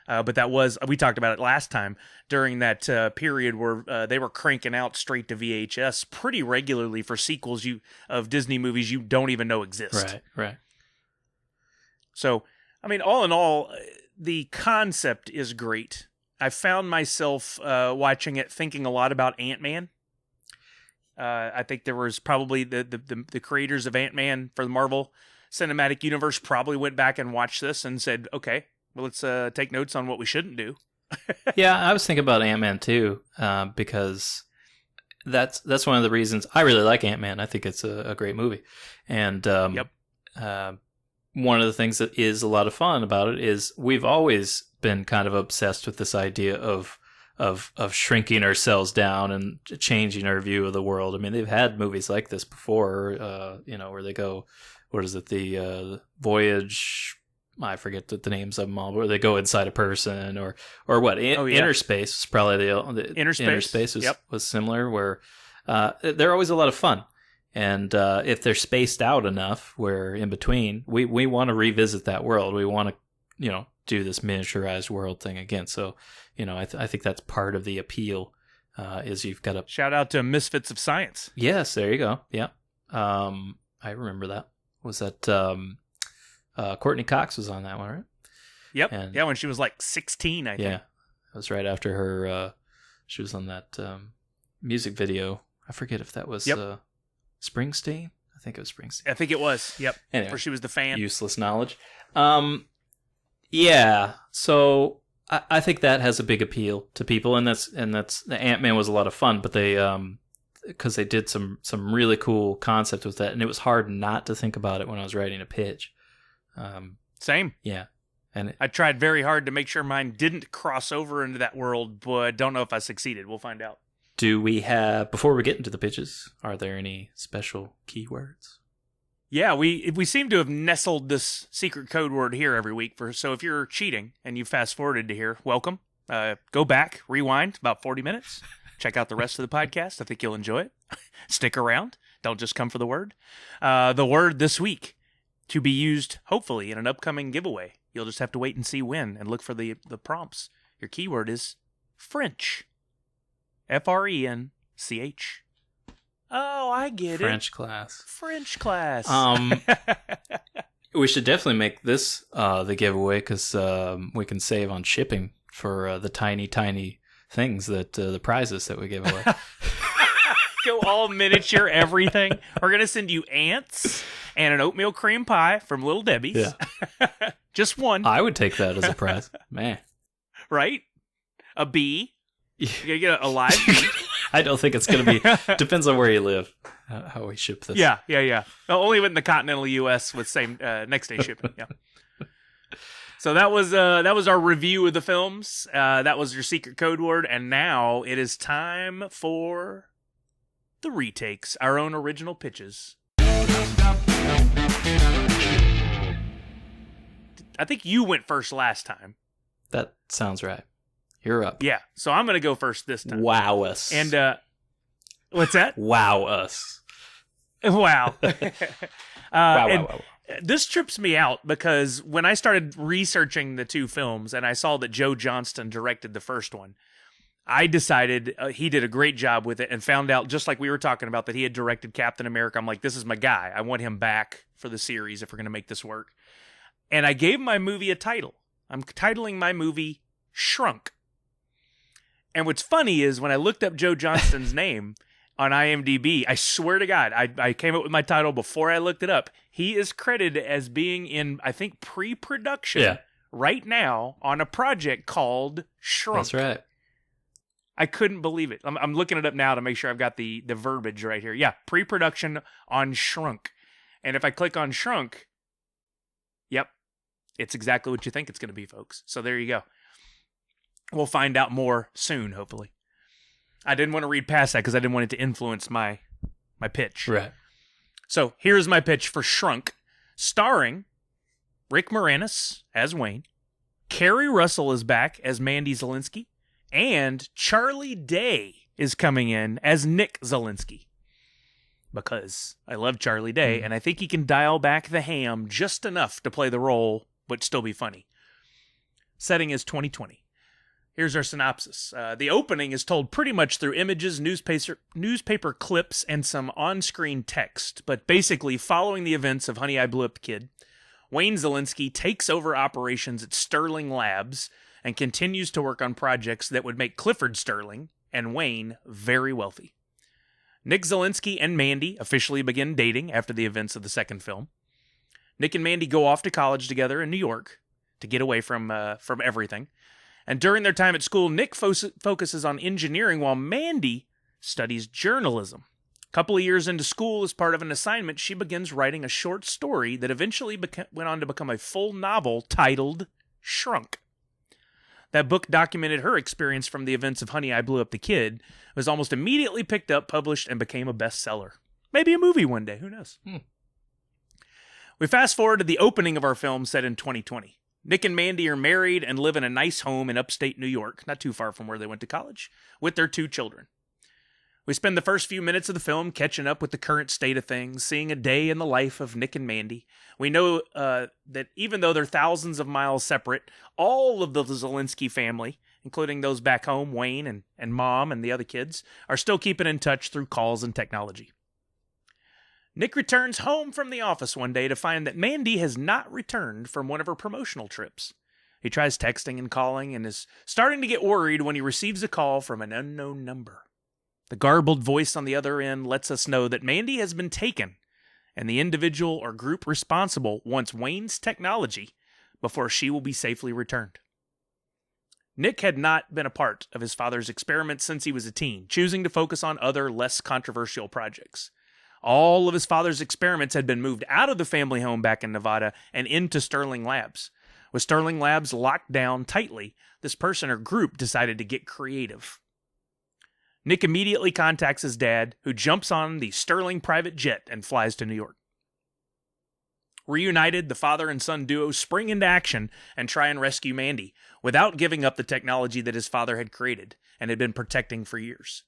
but we talked about it last time, during that period where they were cranking out straight to VHS pretty regularly for sequels of Disney movies you don't even know exist. Right. So, I mean, all in all, the concept is great. I found myself watching it thinking a lot about Ant-Man. I think there was probably the creators of Ant-Man for the Marvel Cinematic Universe probably went back and watched this and said, okay, well, let's take notes on what we shouldn't do. Yeah, I was thinking about Ant-Man too, because that's one of the reasons I really like Ant-Man. I think it's a great movie. And one of the things that is a lot of fun about it is we've always been kind of obsessed with this idea of shrinking ourselves down and changing our view of the world. I mean, they've had movies like this before, where they go, what is it, the Voyage, I forget the names of them all, where they go inside a person, or what, Inner Space was probably the Inner Space was similar, where they're always a lot of fun. And if they're spaced out enough, where in between, we want to revisit that world. We want to, do this miniaturized world thing again. So, I think that's part of the appeal, is you've got to... Shout out to Misfits of Science. Yes, there you go. Yeah. I remember that. Was that... Courtney Cox was on that one, right? Yep. And, when she was like 16, I think. Yeah. It was right after her... she was on that music video. I forget if that was Springsteen. I think it was Springsteen. I think it was. Yep. Anyway, where she was the fan. Useless knowledge. Yeah. So I think that has a big appeal to people, and that's Ant-Man was a lot of fun, but they because they did some really cool concept with that, and it was hard not to think about it when I was writing a pitch. Same. Yeah. And I tried very hard to make sure mine didn't cross over into that world, but I don't know if I succeeded. We'll find out. do we have, before we get into the pitches, are there any special keywords? Yeah, we seem to have nestled this secret code word here every week. So if you're cheating and you fast forwarded to here, welcome. Go back, rewind about 40 minutes. Check out the rest of the podcast. I think you'll enjoy it. Stick around. Don't just come for the word. The word this week to be used, hopefully, in an upcoming giveaway. You'll just have to wait and see when and look for the prompts. Your keyword is French. F-R-E-N-C-H. Oh, I get French class. French class. We should definitely make this the giveaway because we can save on shipping for the tiny things that the prizes that we give away. Go all miniature everything. We're going to send you ants and an oatmeal cream pie from Little Debbie's. Yeah. Just one. I would take that as a prize. Man. Right? A bee. You're going to get a live bee. I don't think it's going to be... Depends on where you live, how we ship this. Yeah. Only in the continental U.S. with same next day shipping. Yeah. So that was our review of the films. That was your secret code word, and now it is time for the retakes, our own original pitches. I think you went first last time. That sounds right. You're up. Yeah, so I'm going to go first this time. Wow us. And what's that? Wow us. Wow. Wow. This trips me out because when I started researching the two films and I saw that Joe Johnston directed the first one, I decided he did a great job with it and found out, just like we were talking about, that he had directed Captain America. I'm like, this is my guy. I want him back for the series if we're going to make this work. And I gave my movie a title. I'm titling my movie Shrunk. And what's funny is when I looked up Joe Johnston's name on IMDb, I swear to God, I came up with my title before I looked it up. He is credited as being in, I think, pre-production right now on a project called Shrunk. That's right. I couldn't believe it. I'm looking it up now to make sure I've got the verbiage right here. Yeah, pre-production on Shrunk. And if I click on Shrunk, yep, it's exactly what you think it's going to be, folks. So there you go. We'll find out more soon, hopefully. I didn't want to read past that because I didn't want it to influence my pitch. Right. So here's my pitch for Shrunk, starring Rick Moranis as Wayne, Kerry Russell is back as Mandy Zielinski, and Charlie Day is coming in as Nick Zielinski. Because I love Charlie Day, and I think he can dial back the ham just enough to play the role, but still be funny. Setting is 2020. Here's our synopsis. The opening is told pretty much through images, newspaper clips, and some on-screen text. But basically, following the events of Honey, I Blew Up the Kid, Wayne Zielinski takes over operations at Sterling Labs and continues to work on projects that would make Clifford Sterling and Wayne very wealthy. Nick Zielinski and Mandy officially begin dating after the events of the second film. Nick and Mandy go off to college together in New York to get away from everything. And during their time at school, Nick focuses on engineering while Mandy studies journalism. A couple of years into school, as part of an assignment, she begins writing a short story that eventually went on to become a full novel titled Shrunk. That book documented her experience from the events of Honey, I Blew Up the Kid, was almost immediately picked up, published, and became a bestseller. Maybe a movie one day, who knows? We fast forward to the opening of our film set in 2020. Nick and Mandy are married and live in a nice home in upstate New York, not too far from where they went to college, with their 2 children. We spend the first few minutes of the film catching up with the current state of things, seeing a day in the life of Nick and Mandy. We know that even though they're thousands of miles separate, all of the Zielinski family, including those back home, Wayne and Mom and the other kids, are still keeping in touch through calls and technology. Nick returns home from the office one day to find that Mandy has not returned from one of her promotional trips. He tries texting and calling and is starting to get worried when he receives a call from an unknown number. The garbled voice on the other end lets us know that Mandy has been taken, and the individual or group responsible wants Wayne's technology before she will be safely returned. Nick had not been a part of his father's experiments since he was a teen, choosing to focus on other, less controversial projects. All of his father's experiments had been moved out of the family home back in Nevada and into Sterling Labs. With Sterling Labs locked down tightly, this person or group decided to get creative. Nick immediately contacts his dad, who jumps on the Sterling private jet and flies to New York. Reunited, the father and son duo spring into action and try and rescue Mandy, without giving up the technology that his father had created and had been protecting for years.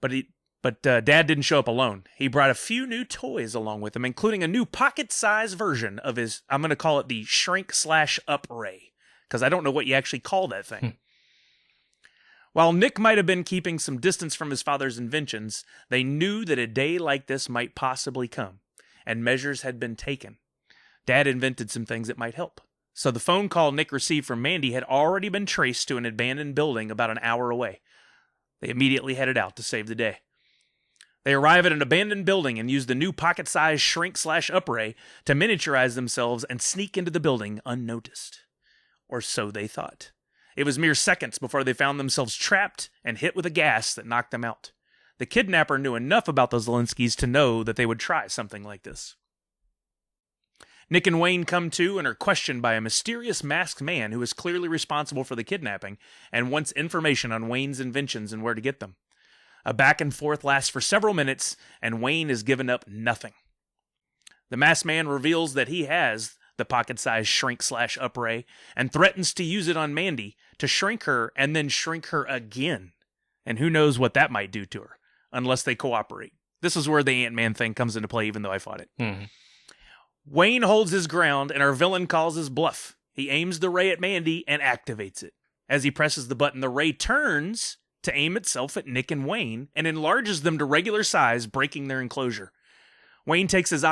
But Dad didn't show up alone. He brought a few new toys along with him, including a new pocket-sized version of his, I'm going to call it the shrink/up ray, because I don't know what you actually call that thing. While Nick might have been keeping some distance from his father's inventions, they knew that a day like this might possibly come, and measures had been taken. Dad invented some things that might help. So the phone call Nick received from Mandy had already been traced to an abandoned building about an hour away. They immediately headed out to save the day. They arrive at an abandoned building and use the new pocket-sized shrink/up ray to miniaturize themselves and sneak into the building unnoticed. Or so they thought. It was mere seconds before they found themselves trapped and hit with a gas that knocked them out. The kidnapper knew enough about the Zelinskys to know that they would try something like this. Nick and Wayne come to and are questioned by a mysterious masked man who is clearly responsible for the kidnapping and wants information on Wayne's inventions and where to get them. A back and forth lasts for several minutes, and Wayne is given up nothing. The masked man reveals that he has the pocket-sized shrink/up ray and threatens to use it on Mandy to shrink her and then shrink her again. And who knows what that might do to her, unless they cooperate. This is where the Ant-Man thing comes into play, even though I fought it. Mm-hmm. Wayne holds his ground, and our villain calls his bluff. He aims the ray at Mandy and activates it. As he presses the button, the ray turns to aim itself at Nick and Wayne and enlarges them to regular size, breaking their enclosure. Wayne takes his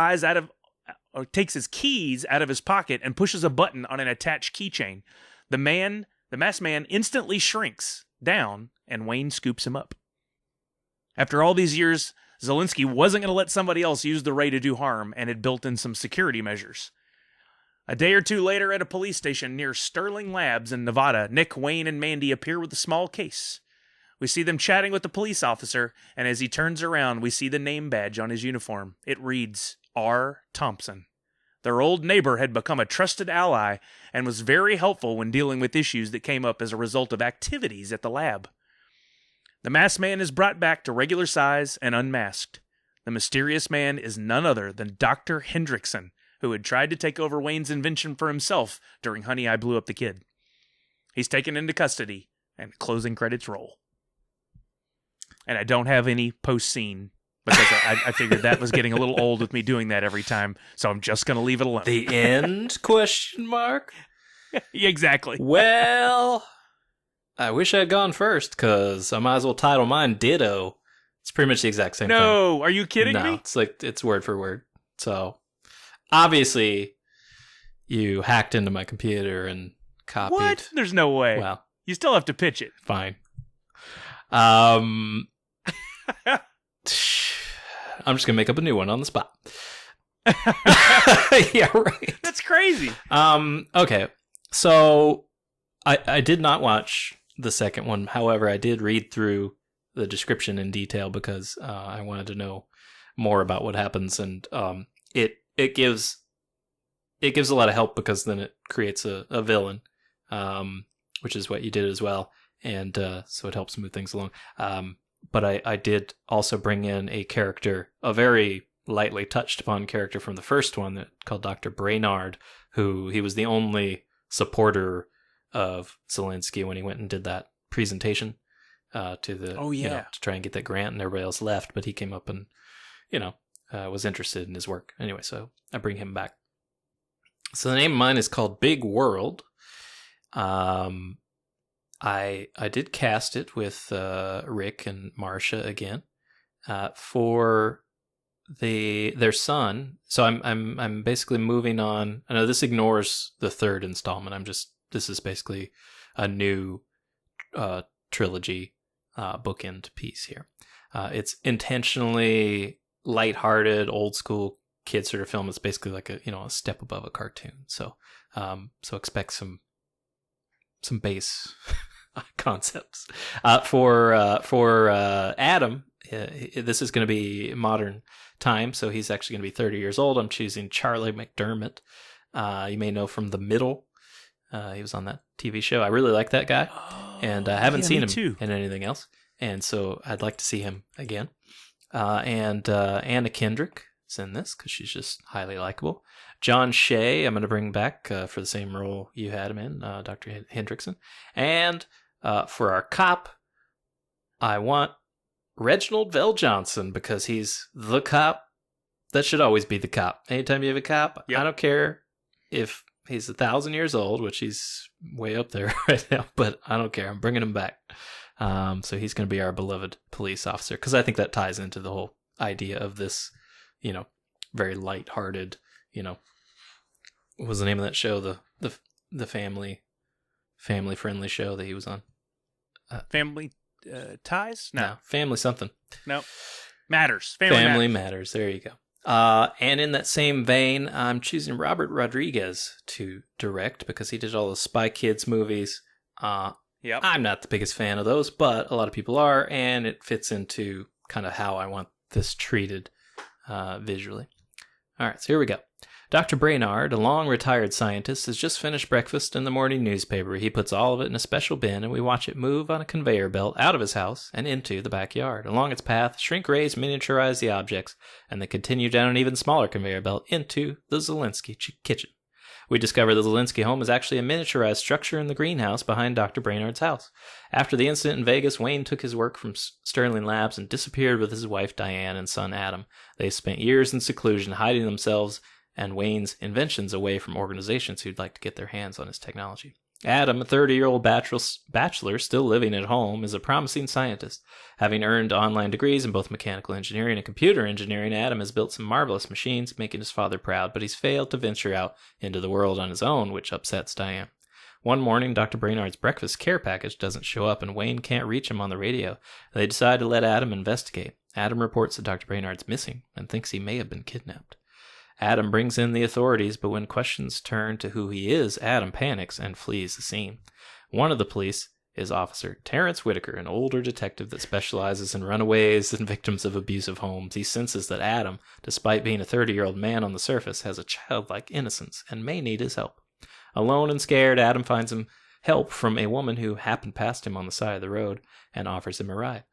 keys out of his pocket and pushes a button on an attached keychain. The masked man instantly shrinks down, and Wayne scoops him up. After all these years, Zelinsky wasn't going to let somebody else use the ray to do harm and had built in some security measures. A day or two later at a police station near Sterling Labs in Nevada, Nick, Wayne, and Mandy appear with a small case. We see them chatting with the police officer, and as he turns around, we see the name badge on his uniform. It reads, R. Thompson. Their old neighbor had become a trusted ally and was very helpful when dealing with issues that came up as a result of activities at the lab. The masked man is brought back to regular size and unmasked. The mysterious man is none other than Dr. Hendrickson, who had tried to take over Wayne's invention for himself during Honey, I Blew Up the Kid. He's taken into custody, and closing credits roll. And I don't have any post-scene because I figured that was getting a little old with me doing that every time, so I'm just going to leave it alone. The end? Question mark? Exactly. Well, I wish I had gone first, because I might as well title mine Ditto. It's pretty much the exact same thing. No, are you kidding me? No, it's word for word. So, obviously, you hacked into my computer and copied. What? There's no way. Well, you still have to pitch it. Fine. I'm just gonna make up a new one on the spot. Yeah, right. That's crazy. Okay. So I did not watch the second one. However, I did read through the description in detail because I wanted to know more about what happens, and it gives a lot of help because then it creates a villain, which is what you did as well, and so it helps move things along. But I did also bring in a character, a very lightly touched upon character from the first one called Dr. Brainard, who he was the only supporter of Zelinsky when he went and did that presentation to the to try and get that grant, and everybody else left, but he came up and was interested in his work anyway, so I bring him back. So the name of mine is called Big World. I did cast it with Rick and Marcia again for their son. So I'm basically moving on. I know this ignores the third installment. This is basically a new trilogy bookend piece here. It's intentionally lighthearted, old school kid sort of film. It's basically like a step above a cartoon. So expect some some base concepts. For Adam, this is going to be modern time, so he's actually going to be 30 years old. I'm choosing Charlie McDermott. You may know from The Middle. He was on that TV show. I really like that guy, and I haven't seen him in anything else, and so I'd like to see him again. And Anna Kendrick is in this because she's just highly likable. John Shea, I'm going to bring back for the same role you had him in, Dr. Hendrickson. And for our cop, I want Reginald Vell Johnson because he's the cop that should always be the cop. Anytime you have a cop, I don't care if he's 1,000 years old, which he's way up there right now, but I don't care. I'm bringing him back. So he's going to be our beloved police officer because I think that ties into the whole idea of this, very lighthearted, what was the name of that show? The family friendly show that he was on. Family Ties? No. Family something. No. Matters. Family Matters. There you go. And in that same vein, I'm choosing Robert Rodriguez to direct because he did all the Spy Kids movies. I'm not the biggest fan of those, but a lot of people are, and it fits into kind of how I want this treated visually. All right, so here we go. Dr. Brainard, a long-retired scientist, has just finished breakfast in the morning newspaper. He puts all of it in a special bin, and we watch it move on a conveyor belt out of his house and into the backyard. Along its path, shrink-rays miniaturize the objects, and they continue down an even smaller conveyor belt into the Zelensky kitchen. We discover the Zelensky home is actually a miniaturized structure in the greenhouse behind Dr. Brainard's house. After the incident in Vegas, Wayne took his work from Sterling Labs and disappeared with his wife Diane and son Adam. They spent years in seclusion, hiding themselves and Wayne's inventions away from organizations who'd like to get their hands on his technology. Adam, a 30-year-old bachelor still living at home, is a promising scientist. Having earned online degrees in both mechanical engineering and computer engineering, Adam has built some marvelous machines, making his father proud, but he's failed to venture out into the world on his own, which upsets Diane. One morning, Dr. Brainard's breakfast care package doesn't show up, and Wayne can't reach him on the radio. They decide to let Adam investigate. Adam reports that Dr. Brainard's missing and thinks he may have been kidnapped. Adam brings in the authorities, but when questions turn to who he is, Adam panics and flees the scene. One of the police is Officer Terrence Whitaker, an older detective that specializes in runaways and victims of abusive homes. He senses that Adam, despite being a 30-year-old man on the surface, has a childlike innocence and may need his help. Alone and scared, Adam finds him help from a woman who happened past him on the side of the road and offers him a ride.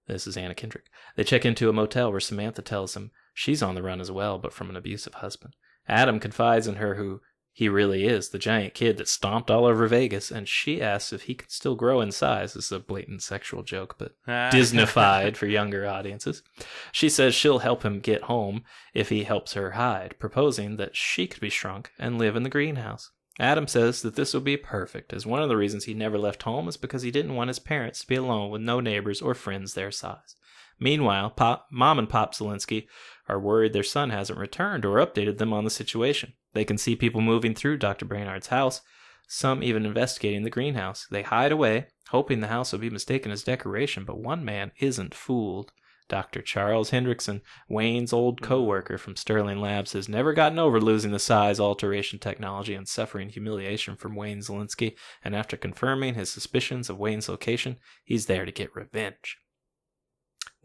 This is Anna Kendrick. They check into a motel where Samantha tells him she's on the run as well, but from an abusive husband. Adam confides in her who he really is, the giant kid that stomped all over Vegas, and she asks if he can still grow in size. This is a blatant sexual joke, but Disneyfied for younger audiences. She says she'll help him get home if he helps her hide, proposing that she could be shrunk and live in the greenhouse. Adam says that this will be perfect, as one of the reasons he never left home is because he didn't want his parents to be alone with no neighbors or friends their size. Meanwhile, Mom and Pop Zelensky are worried their son hasn't returned or updated them on the situation. They can see people moving through Dr. Brainard's house, some even investigating the greenhouse. They hide away, hoping the house will be mistaken as decoration, but one man isn't fooled. Dr. Charles Hendrickson, Wayne's old co-worker from Sterling Labs, has never gotten over losing the size alteration technology and suffering humiliation from Wayne Zelensky, and after confirming his suspicions of Wayne's location, he's there to get revenge.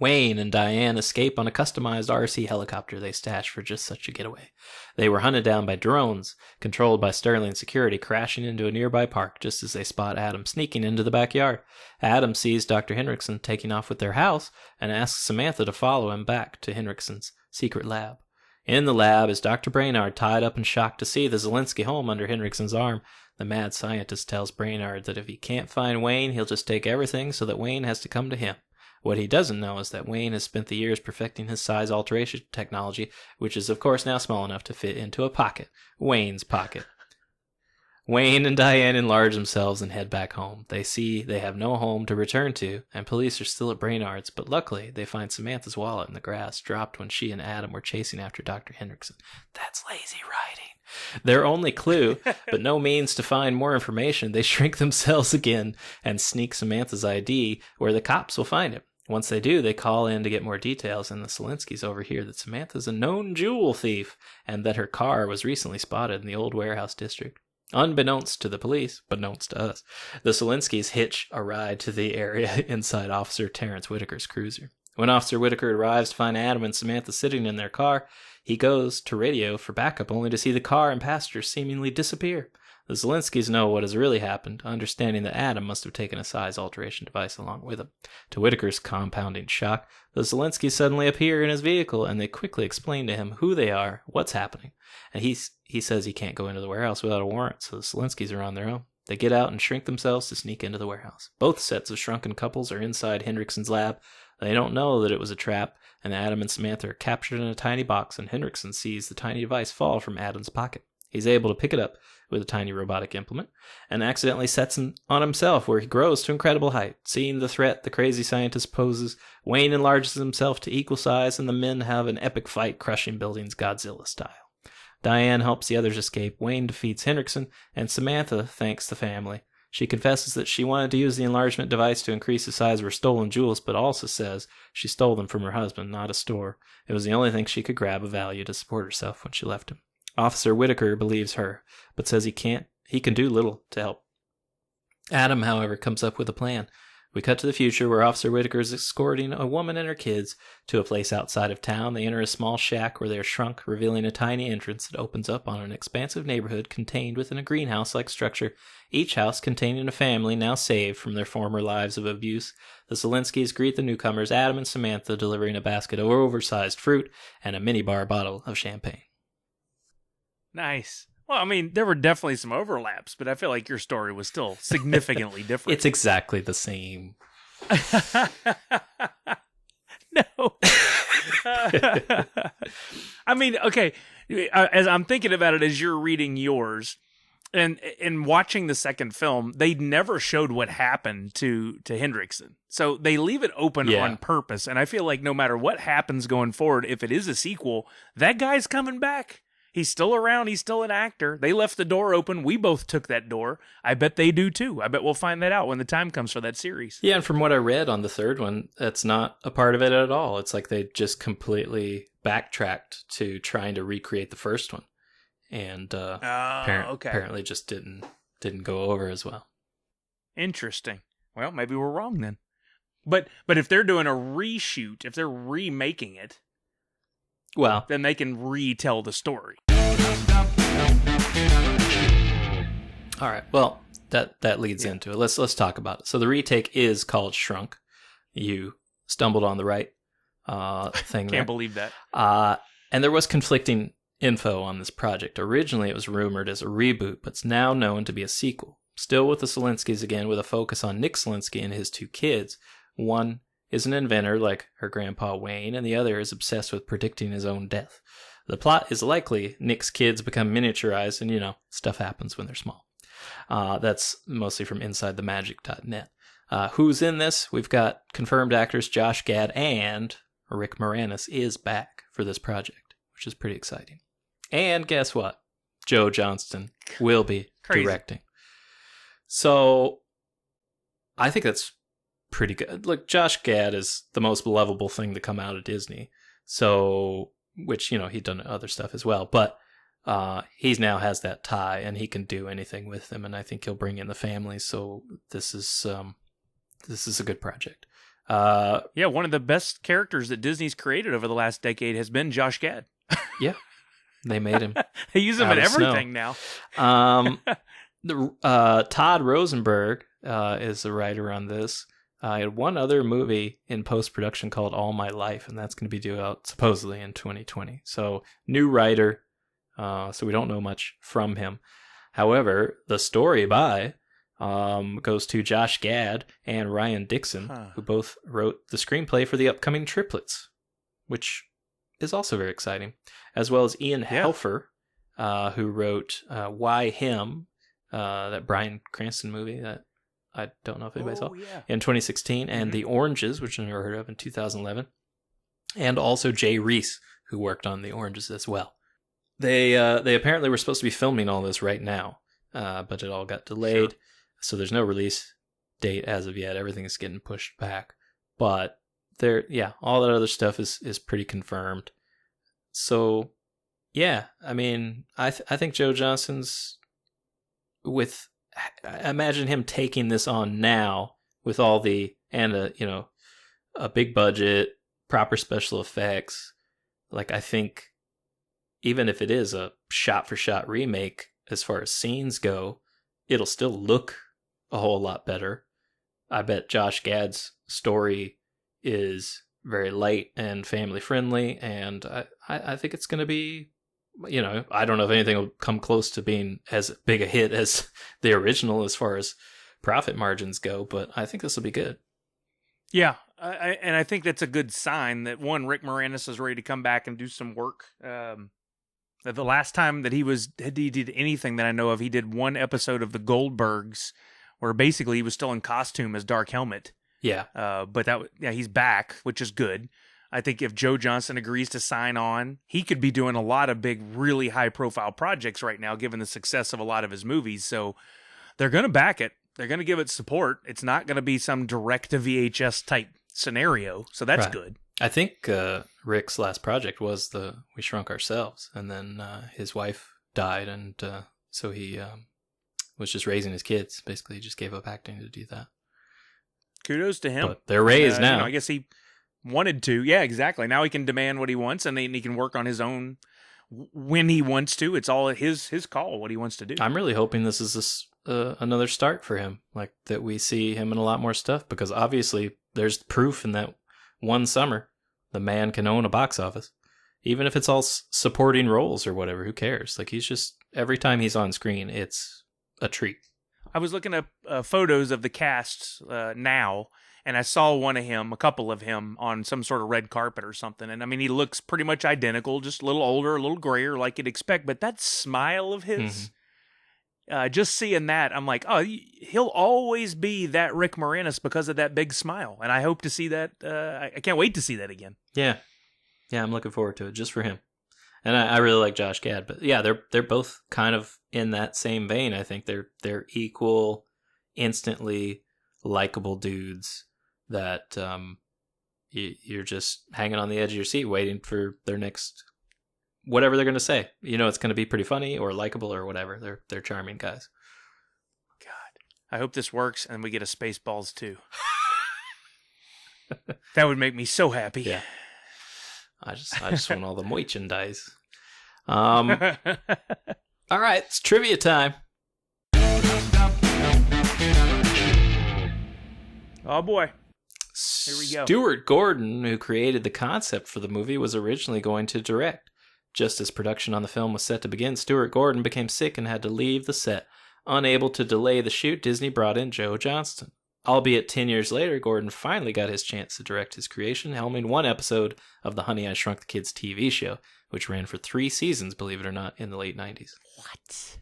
Wayne and Diane escape on a customized RC helicopter they stashed for just such a getaway. They were hunted down by drones, controlled by Sterling security, crashing into a nearby park just as they spot Adam sneaking into the backyard. Adam sees Dr. Hendrickson taking off with their house and asks Samantha to follow him back to Hendrickson's secret lab. In the lab is Dr. Brainard, tied up and shocked to see the Zelensky home under Hendrickson's arm. The mad scientist tells Brainard that if he can't find Wayne, he'll just take everything so that Wayne has to come to him. What he doesn't know is that Wayne has spent the years perfecting his size alteration technology, which is of course now small enough to fit into a pocket. Wayne's pocket. Wayne and Diane enlarge themselves and head back home. They see they have no home to return to, and police are still at Brainard's, but luckily they find Samantha's wallet in the grass, dropped when she and Adam were chasing after Dr. Hendrickson. That's lazy writing. Their only clue, but no means to find more information, they shrink themselves again and sneak Samantha's ID where the cops will find him. Once they do, they call in to get more details, and the Zelenskys overhear that Samantha's a known jewel thief and that her car was recently spotted in the old warehouse district. Unbeknownst to the police, but beknownst to us, the Selinskys hitch a ride to the area inside Officer Terrence Whitaker's cruiser. When Officer Whitaker arrives to find Adam and Samantha sitting in their car, he goes to radio for backup only to see the car and passengers seemingly disappear. The Selinskys know what has really happened, understanding that Adam must have taken a size alteration device along with him. To Whitaker's compounding shock, the Selinskys suddenly appear in his vehicle, and they quickly explain to him who they are, what's happening. And he says he can't go into the warehouse without a warrant, so the Selinskys are on their own. They get out and shrink themselves to sneak into the warehouse. Both sets of shrunken couples are inside Hendrickson's lab. They don't know that it was a trap, and Adam and Samantha are captured in a tiny box, and Hendrickson sees the tiny device fall from Adam's pocket. He's able to pick it up with a tiny robotic implement, and accidentally sets it on himself, where he grows to incredible height. Seeing the threat the crazy scientist poses, Wayne enlarges himself to equal size, and the men have an epic fight, crushing buildings Godzilla style. Diane helps the others escape. Wayne defeats Hendrickson, and Samantha thanks the family. She confesses that she wanted to use the enlargement device to increase the size of her stolen jewels, but also says she stole them from her husband, not a store. It was the only thing she could grab of value to support herself when she left him. Officer Whitaker believes her, but says he can do little to help. Adam, however, comes up with a plan. We cut to the future where Officer Whitaker is escorting a woman and her kids to a place outside of town. They enter a small shack where they are shrunk, revealing a tiny entrance that opens up on an expansive neighborhood contained within a greenhouse-like structure, each house containing a family now saved from their former lives of abuse. The Selinskys greet the newcomers, Adam and Samantha, delivering a basket of oversized fruit and a minibar bottle of champagne. Nice. Well, I mean, there were definitely some overlaps, but I feel like your story was still significantly different. It's exactly the same. No. I mean, okay, as I'm thinking about it as you're reading yours, and watching the second film, they never showed what happened to Hendrickson. So they leave it open on purpose, and I feel like no matter what happens going forward, if it is a sequel, that guy's coming back. He's still around. He's still an actor. They left the door open. We both took that door. I bet they do too. I bet we'll find that out when the time comes for that series. Yeah, and from what I read on the third one, that's not a part of it at all. It's like they just completely backtracked to trying to recreate the first one. And apparently just didn't go over as well. Interesting. Well, maybe we're wrong then. But if they're doing a reshoot, if they're remaking it, well, then they can retell the story. All right. Well, that leads into it. Let's talk about it. So the retake is called Shrunk. You stumbled on the right thing there. Can't believe that. And there was conflicting info on this project. Originally, it was rumored as a reboot, but it's now known to be a sequel. Still with the Selinskys again, with a focus on Nick Selinsky and his two kids. One is an inventor like her grandpa Wayne, and the other is obsessed with predicting his own death. The plot is likely Nick's kids become miniaturized, and stuff happens when they're small. That's mostly from InsideTheMagic.net. Who's in this? We've got confirmed actors Josh Gad, and Rick Moranis is back for this project, which is pretty exciting. And guess what? Joe Johnston will be directing. So I think that's pretty good. Look, Josh Gad is the most lovable thing to come out of Disney. So, which, he'd done other stuff as well, but he's now has that tie and he can do anything with them. And I think he'll bring in the family. So this is a good project. Yeah. One of the best characters that Disney's created over the last decade has been Josh Gad. Yeah. They made him. They use him in everything now. Todd Rosenberg is the writer on this. I had one other movie in post-production called All My Life, and that's going to be due out supposedly in 2020. So, new writer, so we don't know much from him. However, the story by goes to Josh Gad and Ryan Dixon, who both wrote the screenplay for the upcoming Triplets, which is also very exciting, as well as Ian Helfer, who wrote Why Him, that Bryan Cranston movie that I don't know if anybody saw, in 2016, and The Oranges, which I never heard of, in 2011, and also Jay Reese, who worked on The Oranges as well. They apparently were supposed to be filming all this right now, but it all got delayed, so there's no release date as of yet. Everything is getting pushed back, but all that other stuff is pretty confirmed. So, yeah, I mean, I think Joe Johnston's with imagine him taking this on now with all the and a big budget, proper special effects. Like, I think even if it is a shot for shot remake as far as scenes go, it'll still look a whole lot better. I bet Josh Gad's story is very light and family friendly, and I think it's going to be, I don't know if anything will come close to being as big a hit as the original as far as profit margins go, but I think this will be good. Yeah, and I think that's a good sign that, one, Rick Moranis is ready to come back and do some work. The last time that he did anything that I know of, he did one episode of The Goldbergs, where basically he was still in costume as Dark Helmet. Yeah. But he's back, which is good. I think if Joe Johnston agrees to sign on, he could be doing a lot of big, really high-profile projects right now, given the success of a lot of his movies. So they're going to back it. They're going to give it support. It's not going to be some direct-to-VHS type scenario, so that's good. I think Rick's last project was We Shrunk Ourselves, and then his wife died, and so he was just raising his kids. Basically, he just gave up acting to do that. Kudos to him. But they're raised now. I guess he wanted to. Yeah, exactly. Now he can demand what he wants, and he can work on his own when he wants to. It's all his call, what he wants to do. I'm really hoping this is another start for him, like that we see him in a lot more stuff, because obviously there's proof in that one summer the man can own a box office, even if it's all supporting roles or whatever. Who cares? Like, he's just, every time he's on screen, it's a treat. I was looking up photos of the cast now, and I saw a couple of him on some sort of red carpet or something. And I mean, he looks pretty much identical, just a little older, a little grayer, like you'd expect. But that smile of his, just seeing that, I'm like, oh, he'll always be that Rick Moranis because of that big smile. And I hope to see that. I can't wait to see that again. Yeah, I'm looking forward to it just for him. And I really like Josh Gad, but yeah, they're both kind of in that same vein. I think they're equal, instantly likable dudes that you're just hanging on the edge of your seat waiting for their next whatever they're going to say. It's going to be pretty funny or likable or whatever. They're charming guys. God, I hope this works and we get a Spaceballs too. That would make me so happy. Yeah. I just want all the merchandise. All right, it's trivia time. Oh boy. Here we go. Stuart Gordon, who created the concept for the movie, was originally going to direct. Just as production on the film was set to begin, Stuart Gordon became sick and had to leave the set. Unable to delay the shoot, Disney brought in Joe Johnston. Albeit 10 years later, Gordon finally got his chance to direct his creation, helming one episode of the Honey, I Shrunk the Kids TV show, which ran for 3 seasons, believe it or not, in the late 90s. What?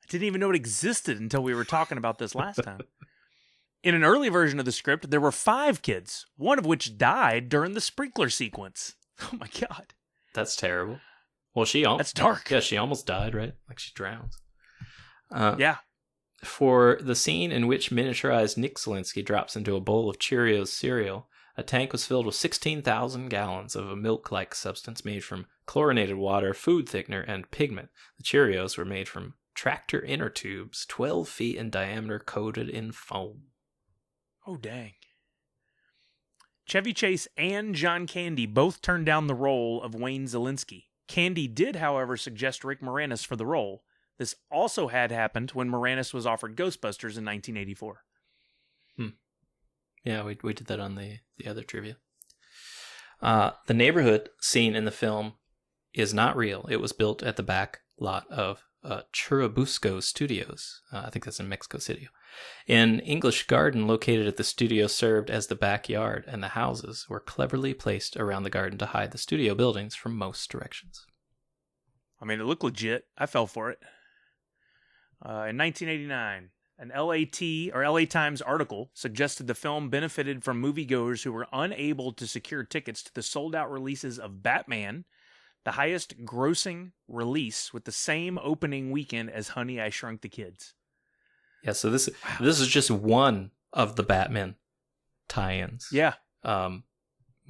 I didn't even know it existed until we were talking about this last time. In an early version of the script, there were 5 kids, one of which died during the sprinkler sequence. Oh my God. That's terrible. Well, that's dark. Yeah, she almost died, right? Like she drowned. Yeah. For the scene in which miniaturized Nick Zelinsky drops into a bowl of Cheerios cereal, a tank was filled with 16,000 gallons of a milk-like substance made from chlorinated water, food thickener, and pigment. The Cheerios were made from tractor inner tubes, 12 feet in diameter, coated in foam. Oh, dang. Chevy Chase and John Candy both turned down the role of Wayne Zelinsky. Candy did, however, suggest Rick Moranis for the role. This also had happened when Moranis was offered Ghostbusters in 1984. Yeah, we did that on the other trivia. The neighborhood scene in the film is not real. It was built at the back lot of Churubusco Studios. I think that's in Mexico City. An English garden located at the studio served as the backyard, and the houses were cleverly placed around the garden to hide the studio buildings from most directions. I mean, it looked legit. I fell for it. In 1989, an LA Times article suggested the film benefited from moviegoers who were unable to secure tickets to the sold-out releases of Batman, the highest-grossing release with the same opening weekend as Honey, I Shrunk the Kids. Yeah, so this is just one of the Batman tie-ins. Yeah.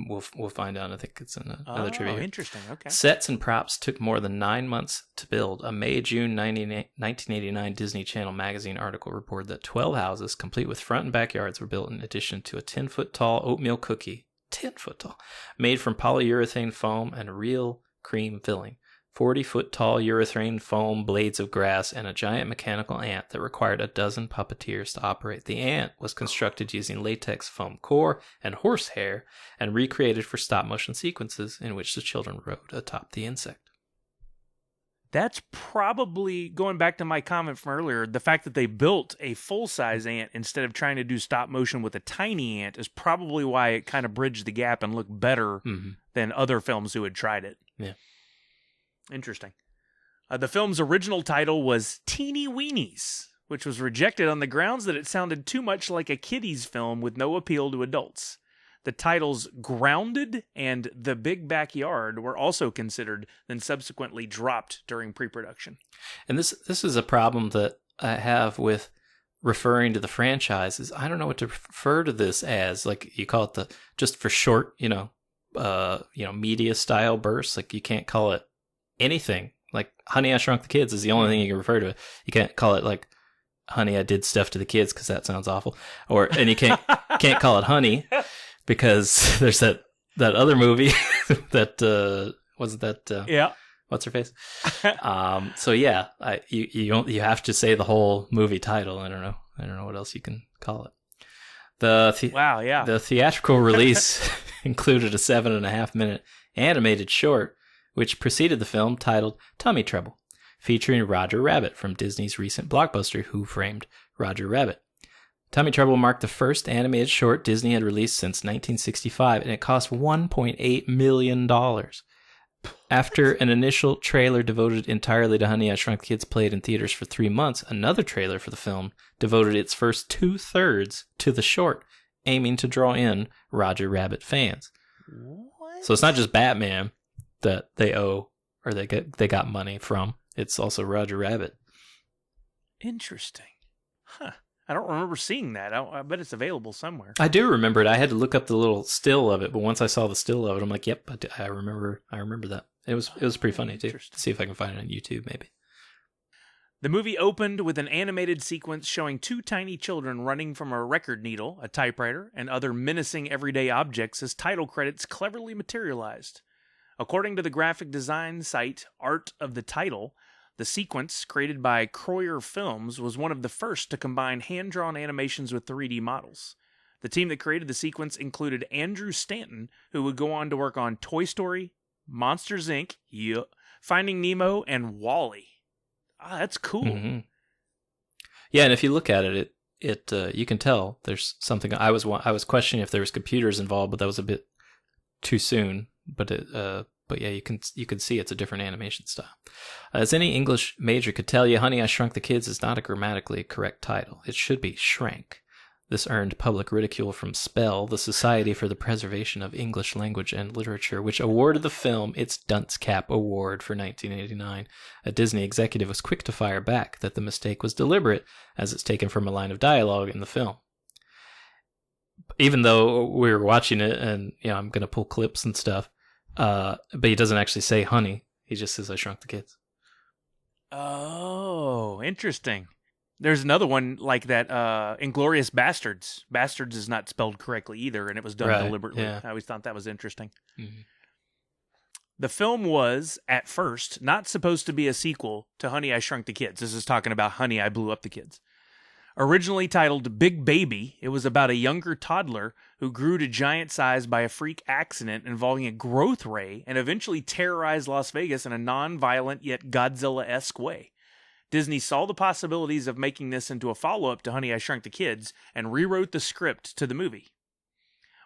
We'll find out. I think it's in another trivia. Oh, interesting. Okay. Sets and props took more than 9 months to build. A May-June 1989 Disney Channel magazine article reported that 12 houses, complete with front and backyards, were built in addition to a 10-foot-tall oatmeal cookie, 10-foot tall, made from polyurethane foam and real cream filling. 40-foot-tall urethane foam blades of grass, and a giant mechanical ant that required a dozen puppeteers to operate. The ant was constructed using latex foam core and horsehair and recreated for stop-motion sequences in which the children rode atop the insect. That's probably, going back to my comment from earlier, the fact that they built a full-size ant instead of trying to do stop-motion with a tiny ant is probably why it kind of bridged the gap and looked better than other films who had tried it. Yeah. Interesting. The film's original title was Teeny Weenies, which was rejected on the grounds that it sounded too much like a kiddies film with no appeal to adults. The titles Grounded and The Big Backyard were also considered, then subsequently dropped during pre-production. And this is a problem that I have with referring to the franchise. Is I don't know what to refer to this as. Like, you call it just for short, media style bursts. Like, you can't call it anything. Like Honey, I Shrunk the Kids is the only thing you can refer to it. You can't call it like Honey, I Did Stuff to the Kids, because that sounds awful. And you can't call it Honey because there's that other movie that wasn't that yeah, what's her face. So yeah, you have to say the whole movie title. I don't know what else you can call it. The theatrical release included a 7.5-minute animated short which preceded the film, titled Tummy Trouble, featuring Roger Rabbit from Disney's recent blockbuster Who Framed Roger Rabbit. Tummy Trouble marked the first animated short Disney had released since 1965, and it cost $1.8 million. After an initial trailer devoted entirely to Honey, I Shrunk the Kids played in theaters for 3 months, another trailer for the film devoted its first 2/3 to the short, aiming to draw in Roger Rabbit fans. What? So it's not just Batman that they owe or they got money from. It's also Roger Rabbit. Interesting. Huh. I don't remember seeing that. I bet it's available somewhere. I do remember it. I had to look up the little still of it, but once I saw the still of it, I'm like, yep, I remember that. It was pretty funny too. See if I can find it on YouTube maybe. The movie opened with an animated sequence showing 2 tiny children running from a record needle, a typewriter, and other menacing everyday objects as title credits cleverly materialized. According to the graphic design site Art of the Title, the sequence, created by Croyer Films, was one of the first to combine hand-drawn animations with 3D models. The team that created the sequence included Andrew Stanton, who would go on to work on Toy Story, Monsters, Inc., Finding Nemo, and WALL-E. That's cool. Mm-hmm. Yeah, and if you look at it, you can tell there's something. I was questioning if there was computers involved, but that was a bit too soon. But yeah, you can see it's a different animation style. As any English major could tell you, Honey, I Shrunk the Kids is not a grammatically correct title. It should be Shrank. This earned public ridicule from SPELL, the Society for the Preservation of English Language and Literature, which awarded the film its Dunce Cap Award for 1989. A Disney executive was quick to fire back that the mistake was deliberate, as it's taken from a line of dialogue in the film. Even though we were watching it, and I'm going to pull clips and stuff, but he doesn't actually say honey. He just says, I shrunk the kids. Oh, interesting. There's another one like that, Inglourious Bastards. Bastards is not spelled correctly either, and it was done deliberately. Yeah. I always thought that was interesting. Mm-hmm. The film was, at first, not supposed to be a sequel to Honey, I Shrunk the Kids. This is talking about Honey, I Blew Up the Kids. Originally titled Big Baby, it was about a younger toddler who grew to giant size by a freak accident involving a growth ray and eventually terrorized Las Vegas in a non-violent yet Godzilla-esque way. Disney saw the possibilities of making this into a follow-up to Honey, I Shrunk the Kids and rewrote the script to the movie.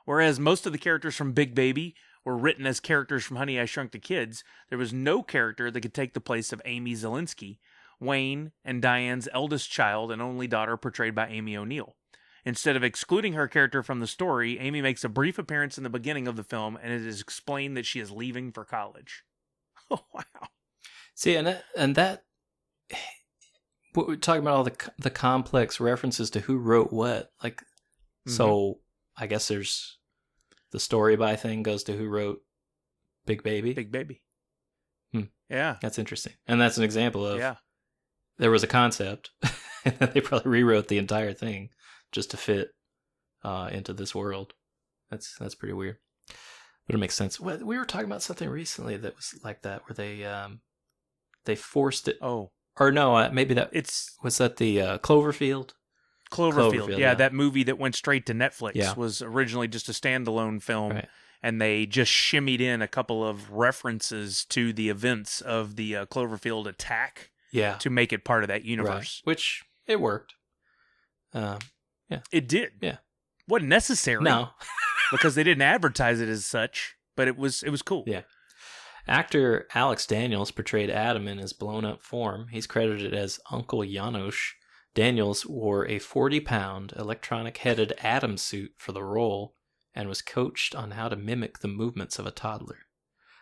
Whereas most of the characters from Big Baby were written as characters from Honey, I Shrunk the Kids, there was no character that could take the place of Amy Zielinski, Wayne and Diane's eldest child and only daughter portrayed by Amy O'Neill. Instead of excluding her character from the story, Amy makes a brief appearance in the beginning of the film, and it is explained that she is leaving for college. Oh, wow. See, and that we're talking about all the complex references to who wrote what. Like, mm-hmm. So I guess there's the story by thing goes to who wrote Big Baby. Big Baby. Hmm. Yeah. That's interesting. And that's an example of Yeah. there was a concept, and they probably rewrote the entire thing just to fit into this world. That's pretty weird. But it makes sense. We were talking about something recently that was like that, where they forced it. Oh. Or no, maybe that... Was that the Cloverfield? Cloverfield, yeah. That movie that went straight to Netflix was originally just a standalone film. Right. And they just shimmied in a couple of references to the events of the Cloverfield attack to make it part of that universe. Right. Which, it worked. It did. Yeah. Wasn't necessary. No. Because they didn't advertise it as such, but it was cool. Yeah. Actor Alex Daniels portrayed Adam in his blown-up form. He's credited as Uncle Janusz. Daniels wore a 40-pound electronic-headed Adam suit for the role and was coached on how to mimic the movements of a toddler.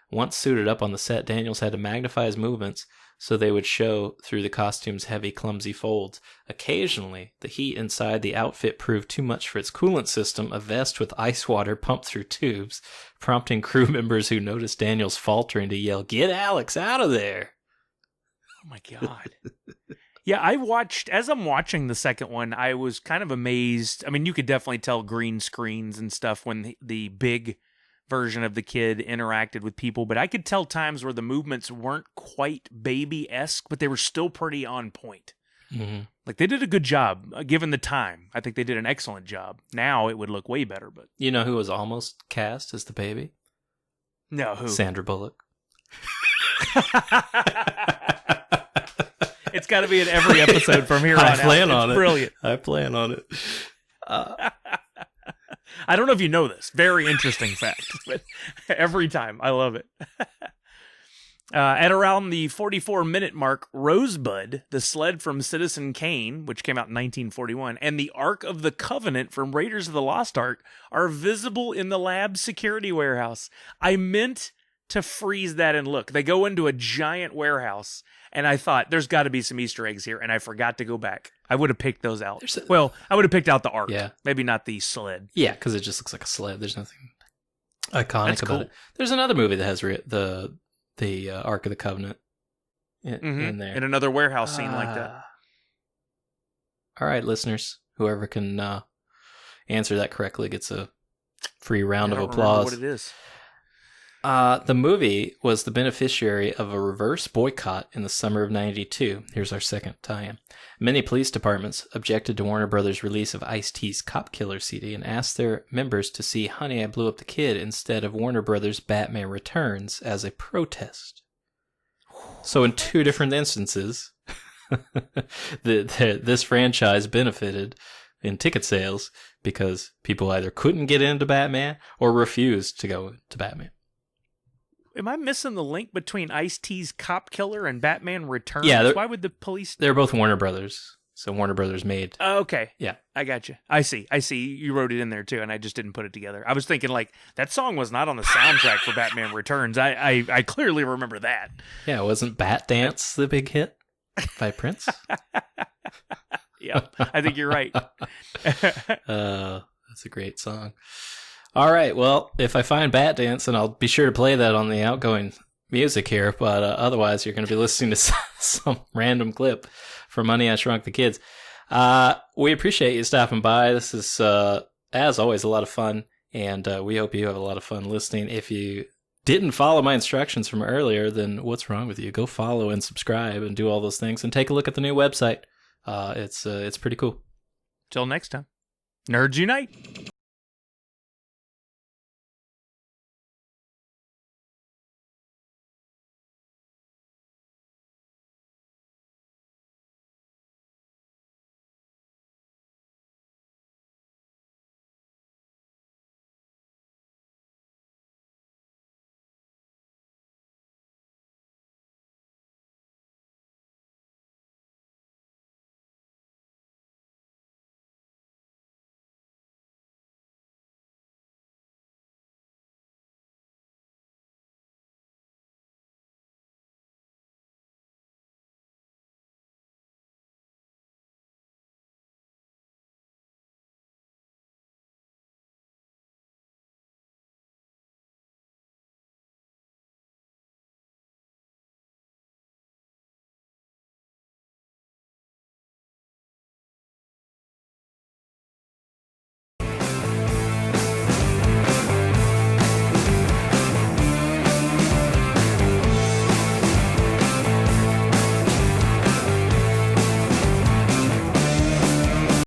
Once suited up on the set, Daniels had to magnify his movements so they would show through the costume's heavy, clumsy folds. Occasionally, the heat inside the outfit proved too much for its coolant system, a vest with ice water pumped through tubes, prompting crew members who noticed Daniels faltering to yell, "Get Alex out of there!" Oh my God. Yeah, as I'm watching the second one, I was kind of amazed. I mean, you could definitely tell green screens and stuff when the big version of the kid interacted with people, but I could tell times where the movements weren't quite baby-esque, but they were still pretty on point. Mm-hmm. Like, they did a good job, given the time. I think they did an excellent job. Now it would look way better, but... You know who was almost cast as the baby? No, who? Sandra Bullock. It's got to be in every episode from here on out. I plan on it. Brilliant. I plan on it. I don't know if you know this. Very interesting fact. But every time. I love it. At around the 44-minute mark, Rosebud, the sled from Citizen Kane, which came out in 1941, and the Ark of the Covenant from Raiders of the Lost Ark are visible in the lab security warehouse. I meant to freeze that and look. They go into a giant warehouse, and I thought, there's got to be some Easter eggs here, and I forgot to go back. I would have picked those out. I would have picked out the Ark. Yeah. Maybe not the sled. Yeah, because it just looks like a sled. There's nothing iconic That's about cool. it. There's another movie that has the Ark of the Covenant in there. In another warehouse scene like that. All right, listeners. Whoever can answer that correctly gets a free round of applause. What it is. The movie was the beneficiary of a reverse boycott in the summer of '92. Here's our second tie-in. Many police departments objected to Warner Brothers' release of Ice-T's Cop Killer CD and asked their members to see Honey, I Blew Up the Kid instead of Warner Brothers' Batman Returns as a protest. So in two different instances, this franchise benefited in ticket sales because people either couldn't get into Batman or refused to go to Batman. Am I missing the link between Ice-T's Cop Killer and Batman Returns? Yeah, why would the police... They're both Warner Brothers. So Warner Brothers made... Oh, okay. Yeah. I got you. I see. You wrote it in there, too, and I just didn't put it together. I was thinking, like, that song was not on the soundtrack for Batman Returns. I clearly remember that. Yeah, wasn't Bat Dance the big hit by Prince? Yeah, I think you're right. That's a great song. All right, well, if I find Bat Dance, then I'll be sure to play that on the outgoing music here, but otherwise you're going to be listening to some random clip from Honey, I Shrunk the Kids. We appreciate you stopping by. This is, as always, a lot of fun, and we hope you have a lot of fun listening. If you didn't follow my instructions from earlier, then what's wrong with you? Go follow and subscribe and do all those things, and take a look at the new website. It's pretty cool. Till next time, Nerds Unite!